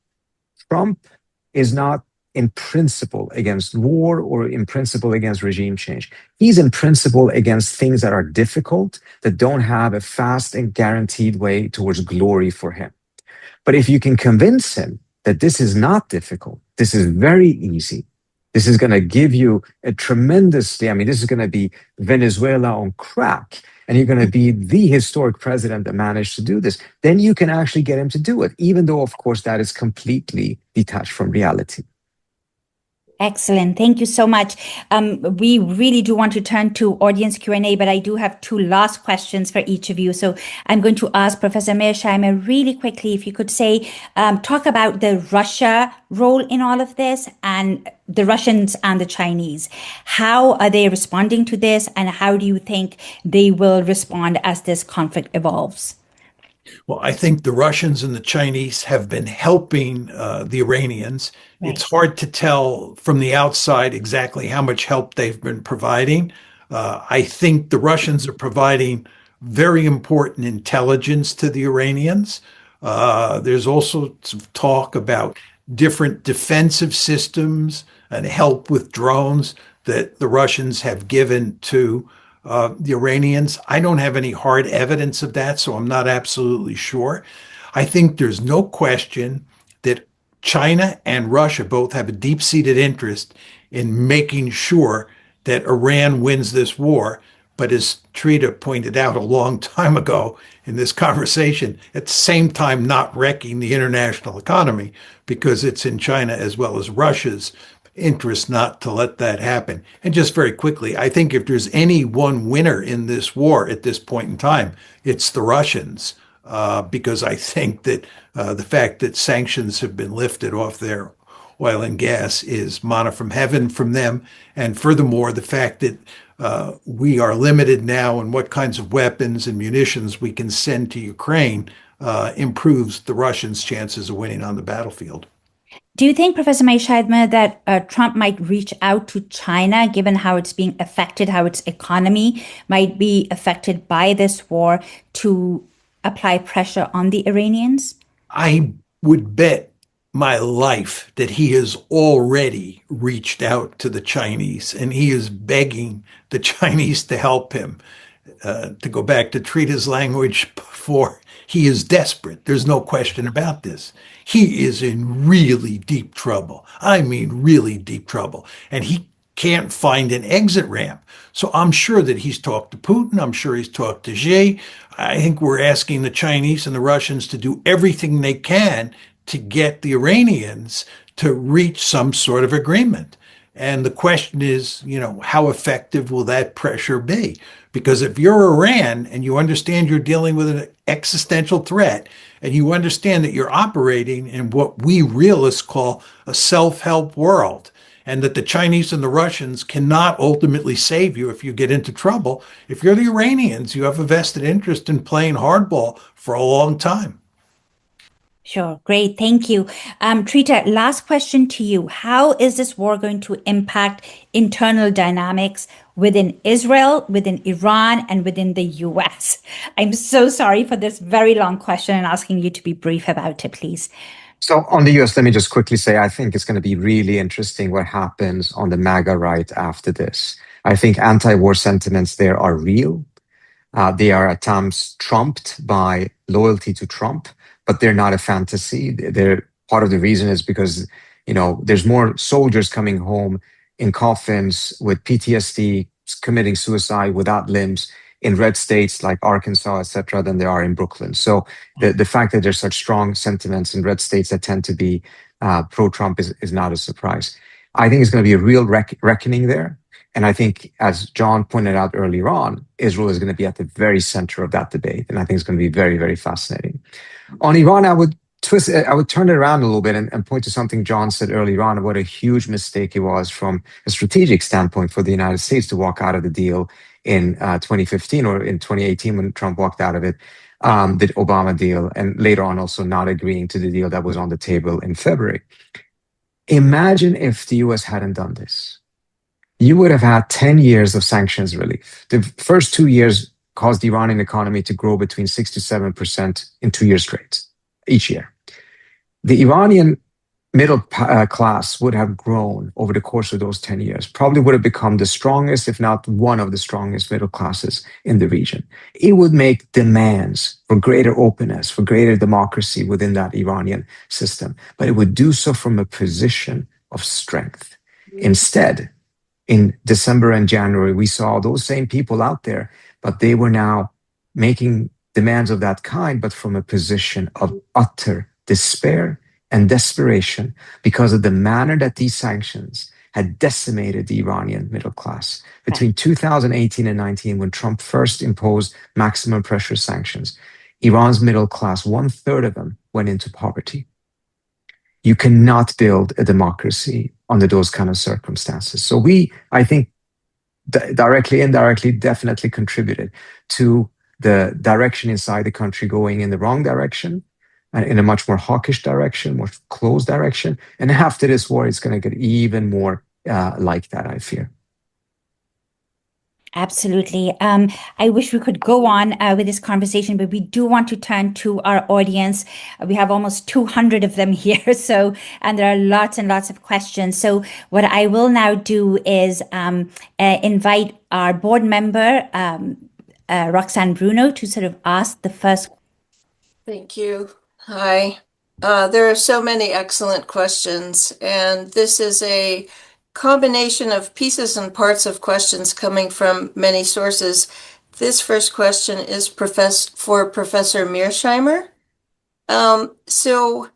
Trump is not in principle against war or in principle against regime change. He's in principle against things that are difficult, that don't have a fast and guaranteed way towards glory for him. But if you can convince him that this is not difficult, this is very easy, this is going to give you a tremendously, this is going to be Venezuela on crack, and you're going to be the historic president that managed to do this, then you can actually get him to do it, even though, of course, that is completely detached from reality. Excellent. Thank you so much. We really do want to turn to audience Q&A, but I do have two last questions for each of you. So I'm going to ask Professor Mearsheimer really quickly, if you could say, talk about the Russia role in all of this and the Russians and the Chinese. How are they responding to this, and how do you think they will respond as this conflict evolves? Well, I think the Russians and the Chinese have been helping the Iranians. Right. It's hard to tell from the outside exactly how much help they've been providing. I think the Russians are providing very important intelligence to the Iranians. There's also some talk about different defensive systems and help with drones that the Russians have given to the Iranians. I don't have any hard evidence of that, so I'm not absolutely sure. I think there's no question that China and Russia both have a deep-seated interest in making sure that Iran wins this war. But as Trita pointed out a long time ago in this conversation, at the same time not wrecking the international economy, because it's in China as well as Russia's interest not to let that happen. And just very quickly, I think if there's any one winner in this war at this point in time, it's the Russians, because I think that the fact that sanctions have been lifted off their oil and gas is manna from heaven from them. And furthermore, the fact that we are limited now in what kinds of weapons and munitions we can send to Ukraine improves the Russians' chances of winning on the battlefield. Do you think, Professor Mearsheimer, that Trump might reach out to China, given how it's being affected, how its economy might be affected by this war, to apply pressure on the Iranians? I would bet my life that he has already reached out to the Chinese, and he is begging the Chinese to help him. To go back to Trita's language before, he is desperate. There's no question about this. He is in really deep trouble. I mean, really deep trouble. And he can't find an exit ramp. So I'm sure that he's talked to Putin. I'm sure he's talked to Xi. I think we're asking the Chinese and the Russians to do everything they can to get the Iranians to reach some sort of agreement. And the question is, how effective will that pressure be? Because if you're Iran and you understand you're dealing with an existential threat, and you understand that you're operating in what we realists call a self-help world, and that the Chinese and the Russians cannot ultimately save you if you get into trouble, if you're the Iranians, you have a vested interest in playing hardball for a long time. Sure. Great. Thank you. Trita, last question to you. How is this war going to impact internal dynamics within Israel, within Iran, and within the US? I'm so sorry for this very long question and asking you to be brief about it, please. So on the US, let me just quickly say, I think it's going to be really interesting what happens on the MAGA right after this. I think anti-war sentiments there are real. They are at times trumped by loyalty to Trump, but they're not a fantasy. They're part of the reason is because, there's more soldiers coming home in coffins with PTSD, committing suicide without limbs in red states like Arkansas, etc., than there are in Brooklyn. So the fact that there's such strong sentiments in red states that tend to be pro-Trump is not a surprise. I think it's going to be a real reckoning there. And I think, as John pointed out earlier on, Israel is going to be at the very center of that debate. And I think it's going to be very, very fascinating. On Iran, I would turn it around a little bit and point to something John said earlier on, what a huge mistake it was from a strategic standpoint for the United States to walk out of the deal in 2015 or in 2018 when Trump walked out of it, the Obama deal, and later on also not agreeing to the deal that was on the table in February. Imagine if the US hadn't done this. You would have had 10 years of sanctions relief. The first 2 years caused the Iranian economy to grow between 6 to 7% in 2 years straight, each year. The Iranian middle class would have grown over the course of those 10 years, probably would have become the strongest, if not one of the strongest middle classes in the region. It would make demands for greater openness, for greater democracy within that Iranian system, but it would do so from a position of strength. Instead, in December and January, we saw those same people out there, but they were now making demands of that kind, but from a position of utter despair and desperation because of the manner that these sanctions had decimated the Iranian middle class. Between 2018 and 19, when Trump first imposed maximum pressure sanctions, Iran's middle class, 1/3 of them went into poverty. You cannot build a democracy under those kind of circumstances. So I think, directly, indirectly, definitely contributed to the direction inside the country going in the wrong direction, and in a much more hawkish direction, more closed direction. And after this war, it's going to get even more like that, I fear. Absolutely. I wish we could go on with this conversation, but we do want to turn to our audience. We have almost 200 of them here, and there are lots and lots of questions. So what I will now do is invite our board member, Roxanne Bruno, to sort of ask the first. Thank you. Hi. There are so many excellent questions, and this is a combination of pieces and parts of questions coming from many sources. This first question is for Professor Mearsheimer. So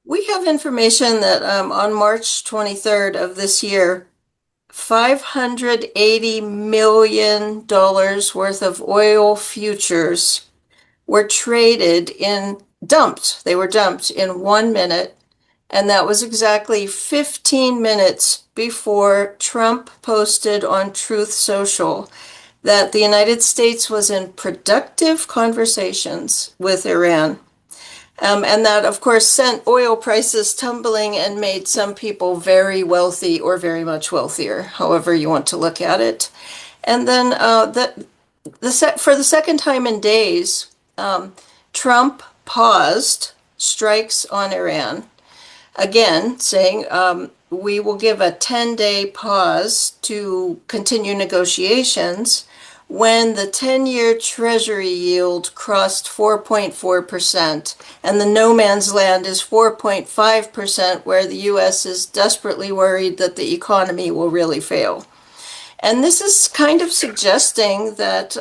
we have information that on March 23rd of this year, $580 million worth of oil futures were dumped. They were dumped in 1 minute. And that was exactly 15 minutes before Trump posted on Truth Social that the United States was in productive conversations with Iran. And that, of course, sent oil prices tumbling and made some people very wealthy or very much wealthier, however you want to look at it. And then for the second time in days, Trump paused strikes on Iran. Again, saying we will give a 10-day pause to continue negotiations when the 10-year Treasury yield crossed 4.4%, and the no man's land is 4.5%, where the U.S. is desperately worried that the economy will really fail. And this is kind of suggesting that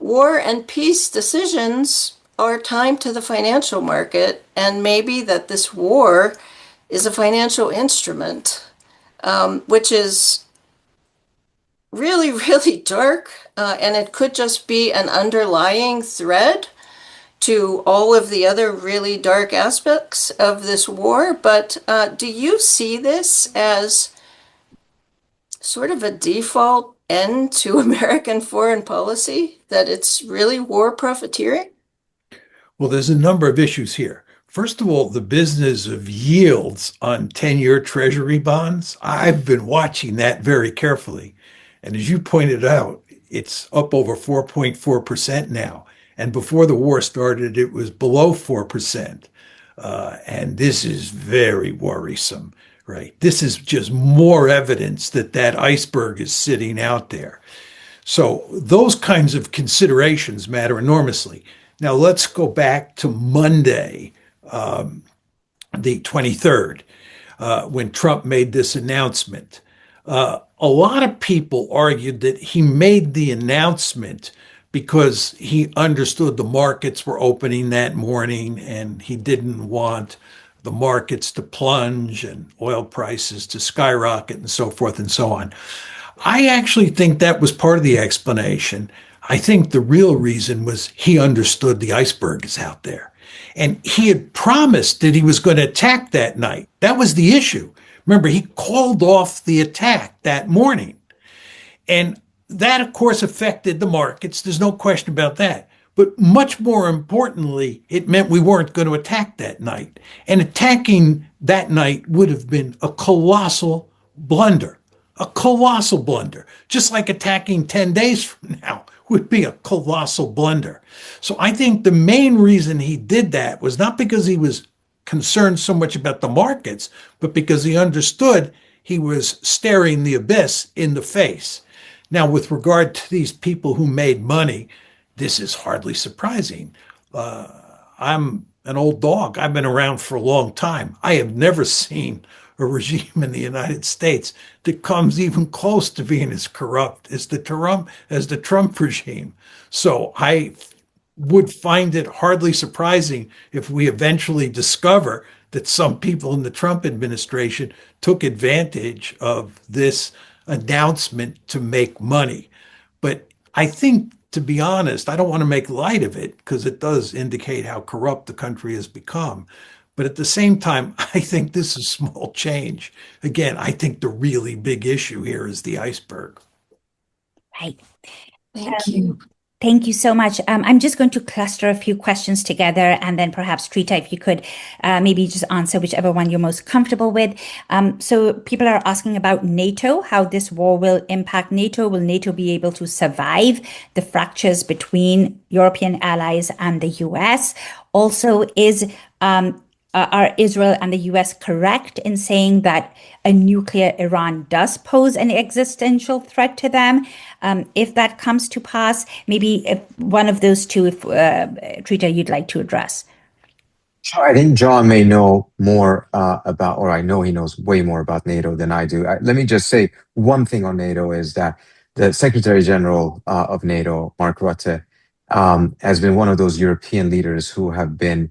war and peace decisions are timed to the financial market, and maybe that this war is a financial instrument, which is really, really dark, and it could just be an underlying thread to all of the other really dark aspects of this war. But do you see this as sort of a default end to American foreign policy, that it's really war profiteering? Well, there's a number of issues here. First of all, the business of yields on 10-year Treasury bonds, I've been watching that very carefully. And as you pointed out, it's up over 4.4% now. And before the war started, it was below 4%. And this is very worrisome, right? This is just more evidence that that iceberg is sitting out there. So those kinds of considerations matter enormously. Now let's go back to Monday, the 23rd, when Trump made this announcement. A lot of people argued that he made the announcement because he understood the markets were opening that morning and he didn't want the markets to plunge and oil prices to skyrocket and so forth and so on. I actually think that was part of the explanation. I think the real reason was he understood the iceberg is out there. And he had promised that he was going to attack that night. That was the issue. Remember, he called off the attack that morning. And that, of course, affected the markets. There's no question about that. But much more importantly, it meant we weren't going to attack that night. And attacking that night would have been a colossal blunder, a colossal blunder, just like attacking 10 days from now would be a colossal blunder. So I think the main reason he did that was not because he was concerned so much about the markets, but because he understood he was staring the abyss in the face. Now, with regard to these people who made money, this is hardly surprising. I'm an old dog. I've been around for a long time. I have never seen a regime in the United States that comes even close to being as corrupt as the Trump regime. So I would find it hardly surprising if we eventually discover that some people in the Trump administration took advantage of this announcement to make money. But I think, to be honest, I don't want to make light of it because it does indicate how corrupt the country has become. But at the same time, I think this is small change. Again, I think the really big issue here is the iceberg. Right. Thank you. Thank you so much. I'm just going to cluster a few questions together, and then perhaps Trita, if you could maybe just answer whichever one you're most comfortable with. So people are asking about NATO, how this war will impact NATO. Will NATO be able to survive the fractures between European allies and the US? Also, are Israel and the US correct in saying that a nuclear Iran does pose an existential threat to them? If that comes to pass, maybe if one of those two, if Trita, you'd like to address. Sure. I think John may know more about, or I know he knows way more about NATO than I do. Let me just say one thing on NATO is that the Secretary General of NATO, Mark Rutte, has been one of those European leaders who have been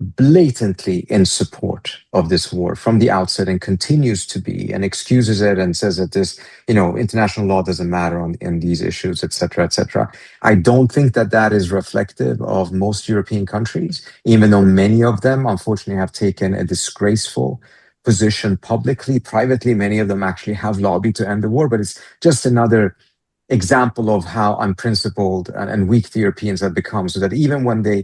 blatantly in support of this war from the outset and continues to be, and excuses it and says that this, international law doesn't matter in these issues, et cetera, et cetera. I don't think that that is reflective of most European countries, even though many of them, unfortunately, have taken a disgraceful position publicly. Privately, many of them actually have lobbied to end the war, but it's just another example of how unprincipled and weak the Europeans have become, so that even when they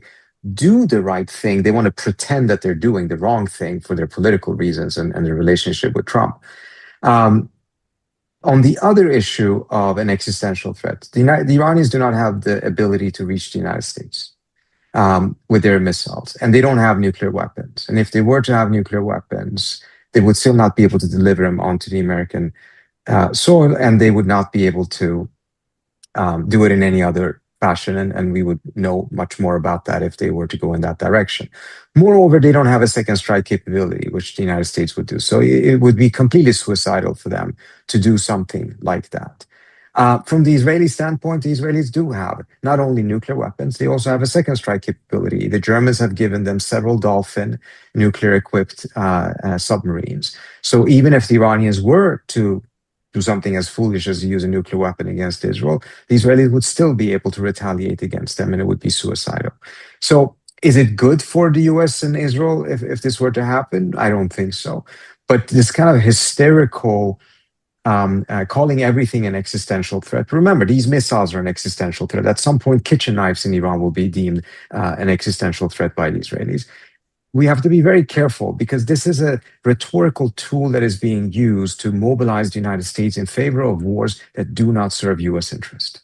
do the right thing, they want to pretend that they're doing the wrong thing for their political reasons and their relationship with Trump. On the other issue of an existential threat, the Iranians do not have the ability to reach the United States with their missiles, and they don't have nuclear weapons. And if they were to have nuclear weapons, they would still not be able to deliver them onto the American soil, and they would not be able to do it in any other fashion, and we would know much more about that if they were to go in that direction. Moreover, they don't have a second strike capability, which the United States would do. So it would be completely suicidal for them to do something like that. From the Israeli standpoint, the Israelis do have not only nuclear weapons, they also have a second strike capability. The Germans have given them several Dolphin nuclear-equipped submarines. So even if the Iranians were to do something as foolish as to use a nuclear weapon against Israel, the Israelis would still be able to retaliate against them, and it would be suicidal. So is it good for the US and Israel if this were to happen? I don't think so. But this kind of hysterical calling everything an existential threat. Remember, these missiles are an existential threat. At some point, kitchen knives in Iran will be deemed an existential threat by the Israelis. We have to be very careful because this is a rhetorical tool that is being used to mobilize the United States in favor of wars that do not serve US interest.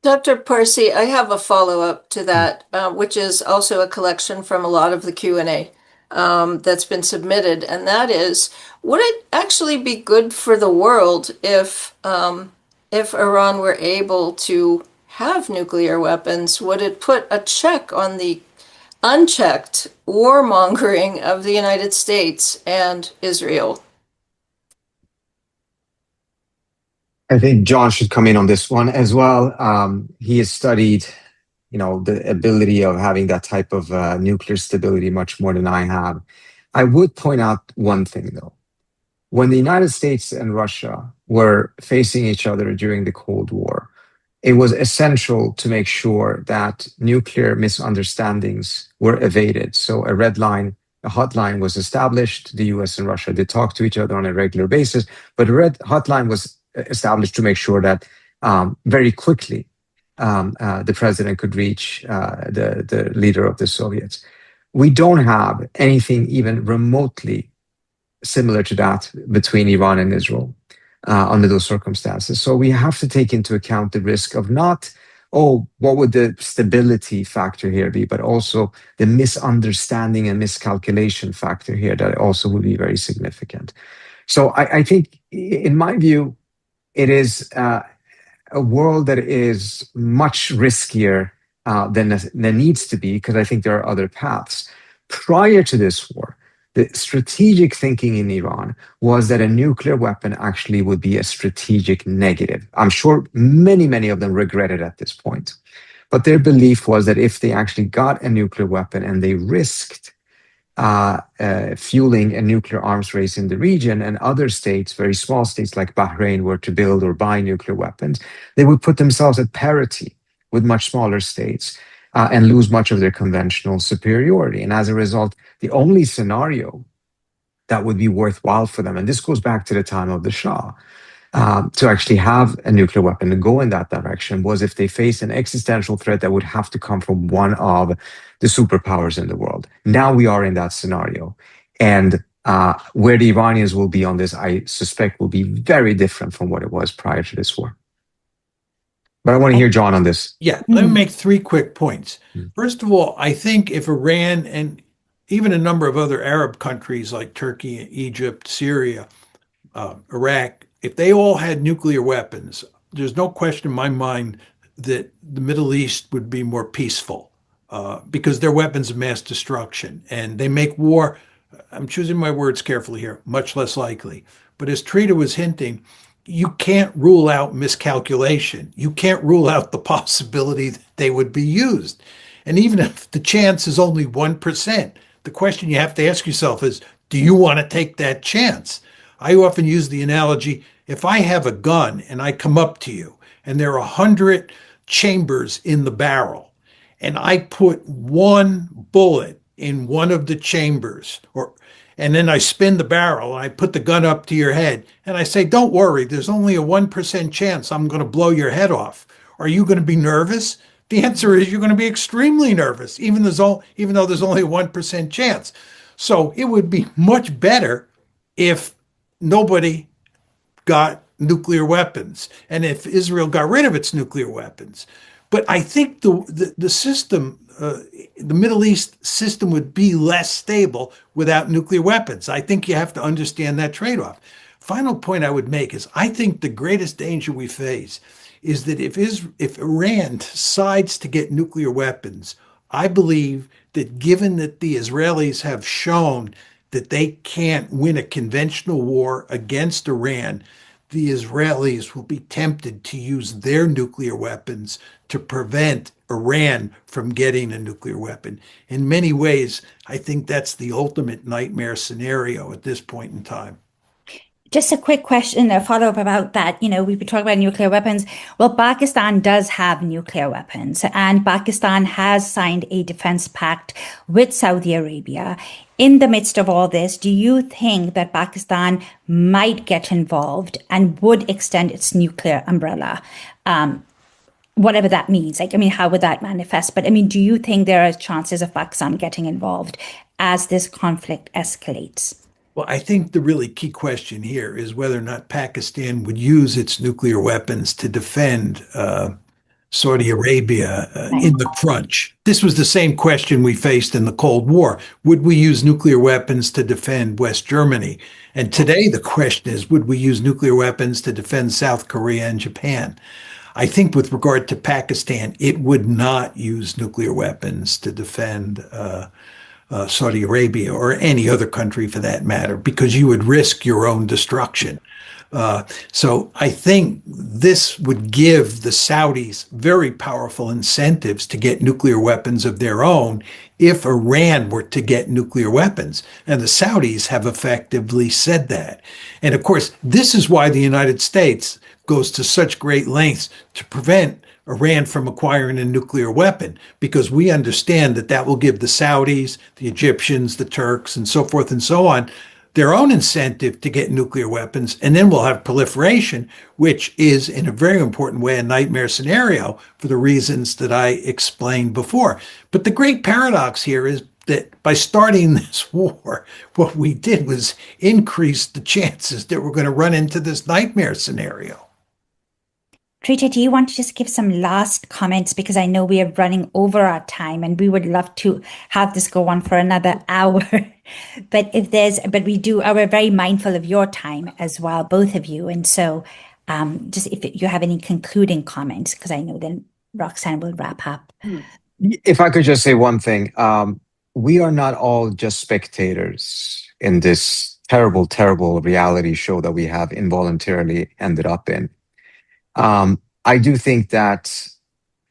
Dr. Parsi, I have a follow-up to that, which is also a collection from a lot of the Q&A that's been submitted, and that is, would it actually be good for the world if Iran were able to have nuclear weapons? Would it put a check on the unchecked warmongering of the United States and Israel? I think John should come in on this one as well. He has studied, the ability of having that type of nuclear stability much more than I have. I would point out one thing though. When the United States and Russia were facing each other during the Cold War, it was essential to make sure that nuclear misunderstandings were evaded. So a red line, a hotline was established. The US and Russia did talk to each other on a regular basis, but a red hotline was established to make sure that very quickly the president could reach the leader of the Soviets. We don't have anything even remotely similar to that between Iran and Israel under those circumstances. So we have to take into account the risk of not, oh, what would the stability factor here be, but also the misunderstanding and miscalculation factor here that also would be very significant. So I think, in my view, it is a world that is much riskier than needs to be, because I think there are other paths. Prior to this war, the strategic thinking in Iran was that a nuclear weapon actually would be a strategic negative. I'm sure many, many of them regret it at this point. But their belief was that if they actually got a nuclear weapon and they risked fueling a nuclear arms race in the region, and other states, very small states like Bahrain, were to build or buy nuclear weapons, they would put themselves at parity with much smaller states and lose much of their conventional superiority. And as a result, the only scenario that would be worthwhile for them, and this goes back to the time of the Shah, to actually have a nuclear weapon and go in that direction, was if they face an existential threat that would have to come from one of the superpowers in the world. Now we are in that scenario. And where the Iranians will be on this, I suspect, will be very different from what it was prior to this war. But I want to hear John on this. Yeah, let me make 3 quick points. First of all, I think if Iran and even a number of other Arab countries like Turkey, Egypt, Syria, Iraq, if they all had nuclear weapons, there's no question in my mind that the Middle East would be more peaceful because they're weapons of mass destruction, and they make war, I'm choosing my words carefully here, much less likely. But as Trita was hinting, you can't rule out miscalculation. You can't rule out the possibility that they would be used. And even if the chance is only 1%, the question you have to ask yourself is, do you want to take that chance? I often use the analogy, if I have a gun and I come up to you and there are 100 chambers in the barrel, and I put one bullet in one of the chambers, and then I spin the barrel and I put the gun up to your head and I say, don't worry, there's only a 1% chance I'm going to blow your head off. Are you going to be nervous? The answer is you're going to be extremely nervous, even though there's only a 1% chance. So it would be much better if nobody got nuclear weapons and if Israel got rid of its nuclear weapons. But I think the system, the Middle East system, would be less stable without nuclear weapons. I think you have to understand that trade-off. Final point I would make is I think the greatest danger we face is that if Iran decides to get nuclear weapons, I believe that given that the Israelis have shown that they can't win a conventional war against Iran, the Israelis will be tempted to use their nuclear weapons to prevent Iran from getting a nuclear weapon. In many ways, I think that's the ultimate nightmare scenario at this point in time. Just a quick question, a follow up about that. We've been talking about nuclear weapons. Well, Pakistan does have nuclear weapons, and Pakistan has signed a defense pact with Saudi Arabia. In the midst of all this, do you think that Pakistan might get involved and would extend its nuclear umbrella? Whatever that means. How would that manifest? But do you think there are chances of Pakistan getting involved as this conflict escalates? Well, I think the really key question here is whether or not Pakistan would use its nuclear weapons to defend Saudi Arabia Right. in the crunch. This was the same question we faced in the Cold War. Would we use nuclear weapons to defend West Germany? And today the question is, would we use nuclear weapons to defend South Korea and Japan? I think with regard to Pakistan, it would not use nuclear weapons to defend Saudi Arabia or any other country for that matter, because you would risk your own destruction. So I think this would give the Saudis very powerful incentives to get nuclear weapons of their own if Iran were to get nuclear weapons. And the Saudis have effectively said that. And of course, this is why the United States goes to such great lengths to prevent Iran from acquiring a nuclear weapon, because we understand that that will give the Saudis, the Egyptians, the Turks, and so forth and so on, their own incentive to get nuclear weapons. And then we'll have proliferation, which is in a very important way a nightmare scenario for the reasons that I explained before. But the great paradox here is that by starting this war, what we did was increase the chances that we're going to run into this nightmare scenario. Trita, do you want to just give some last comments? Because I know we are running over our time and we would love to have this go on for another hour. But we're very mindful of your time as well, both of you. And so just if you have any concluding comments, because I know then Roxanne will wrap up. If I could just say one thing, we are not all just spectators in this terrible, terrible reality show that we have involuntarily ended up in. I do think that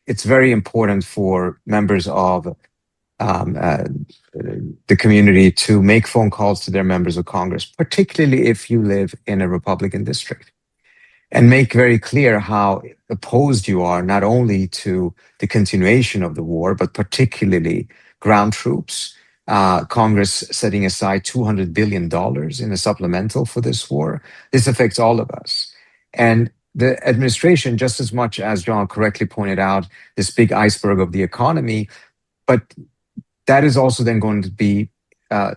it's very important for members of the community to make phone calls to their members of Congress, particularly if you live in a Republican district, and make very clear how opposed you are not only to the continuation of the war, but particularly ground troops. Congress setting aside $200 billion in a supplemental for this war. This affects all of us. And the administration, just as much as John correctly pointed out, this big iceberg of the economy, but that is also then going to be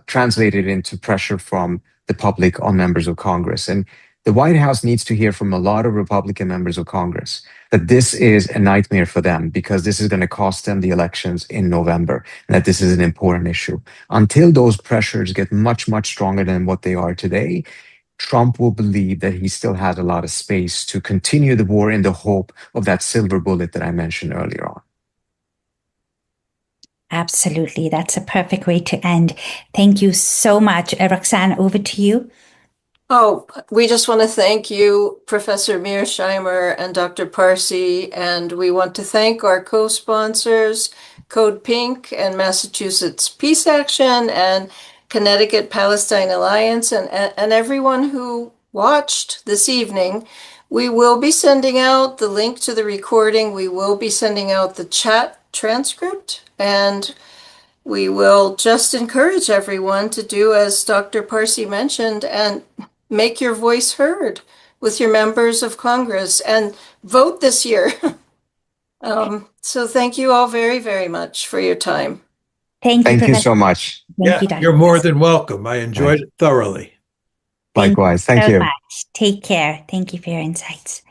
translated into pressure from the public on members of Congress. And the White House needs to hear from a lot of Republican members of Congress that this is a nightmare for them, because this is going to cost them the elections in November, and that this is an important issue. Until those pressures get much, much stronger than what they are today, Trump will believe that he still has a lot of space to continue the war in the hope of that silver bullet that I mentioned earlier on. Absolutely. That's a perfect way to end. Thank you so much. Roxanne, over to you. Oh, we just want to thank you, Professor Mearsheimer and Dr. Parsi, and we want to thank our co-sponsors, Code Pink and Massachusetts Peace Action and Connecticut Palestine Alliance, and everyone who watched this evening. We will be sending out the link to the recording. We will be sending out the chat transcript, and we will just encourage everyone to do as Dr. Parsi mentioned and make your voice heard with your members of Congress and vote this year. So thank you all very, very much for your time. Thank you, Thank you Professor. so much. Thank you, Dr. You're more than welcome. I enjoyed it thoroughly. Likewise. Thank so you. much. Take care. Thank you for your insights.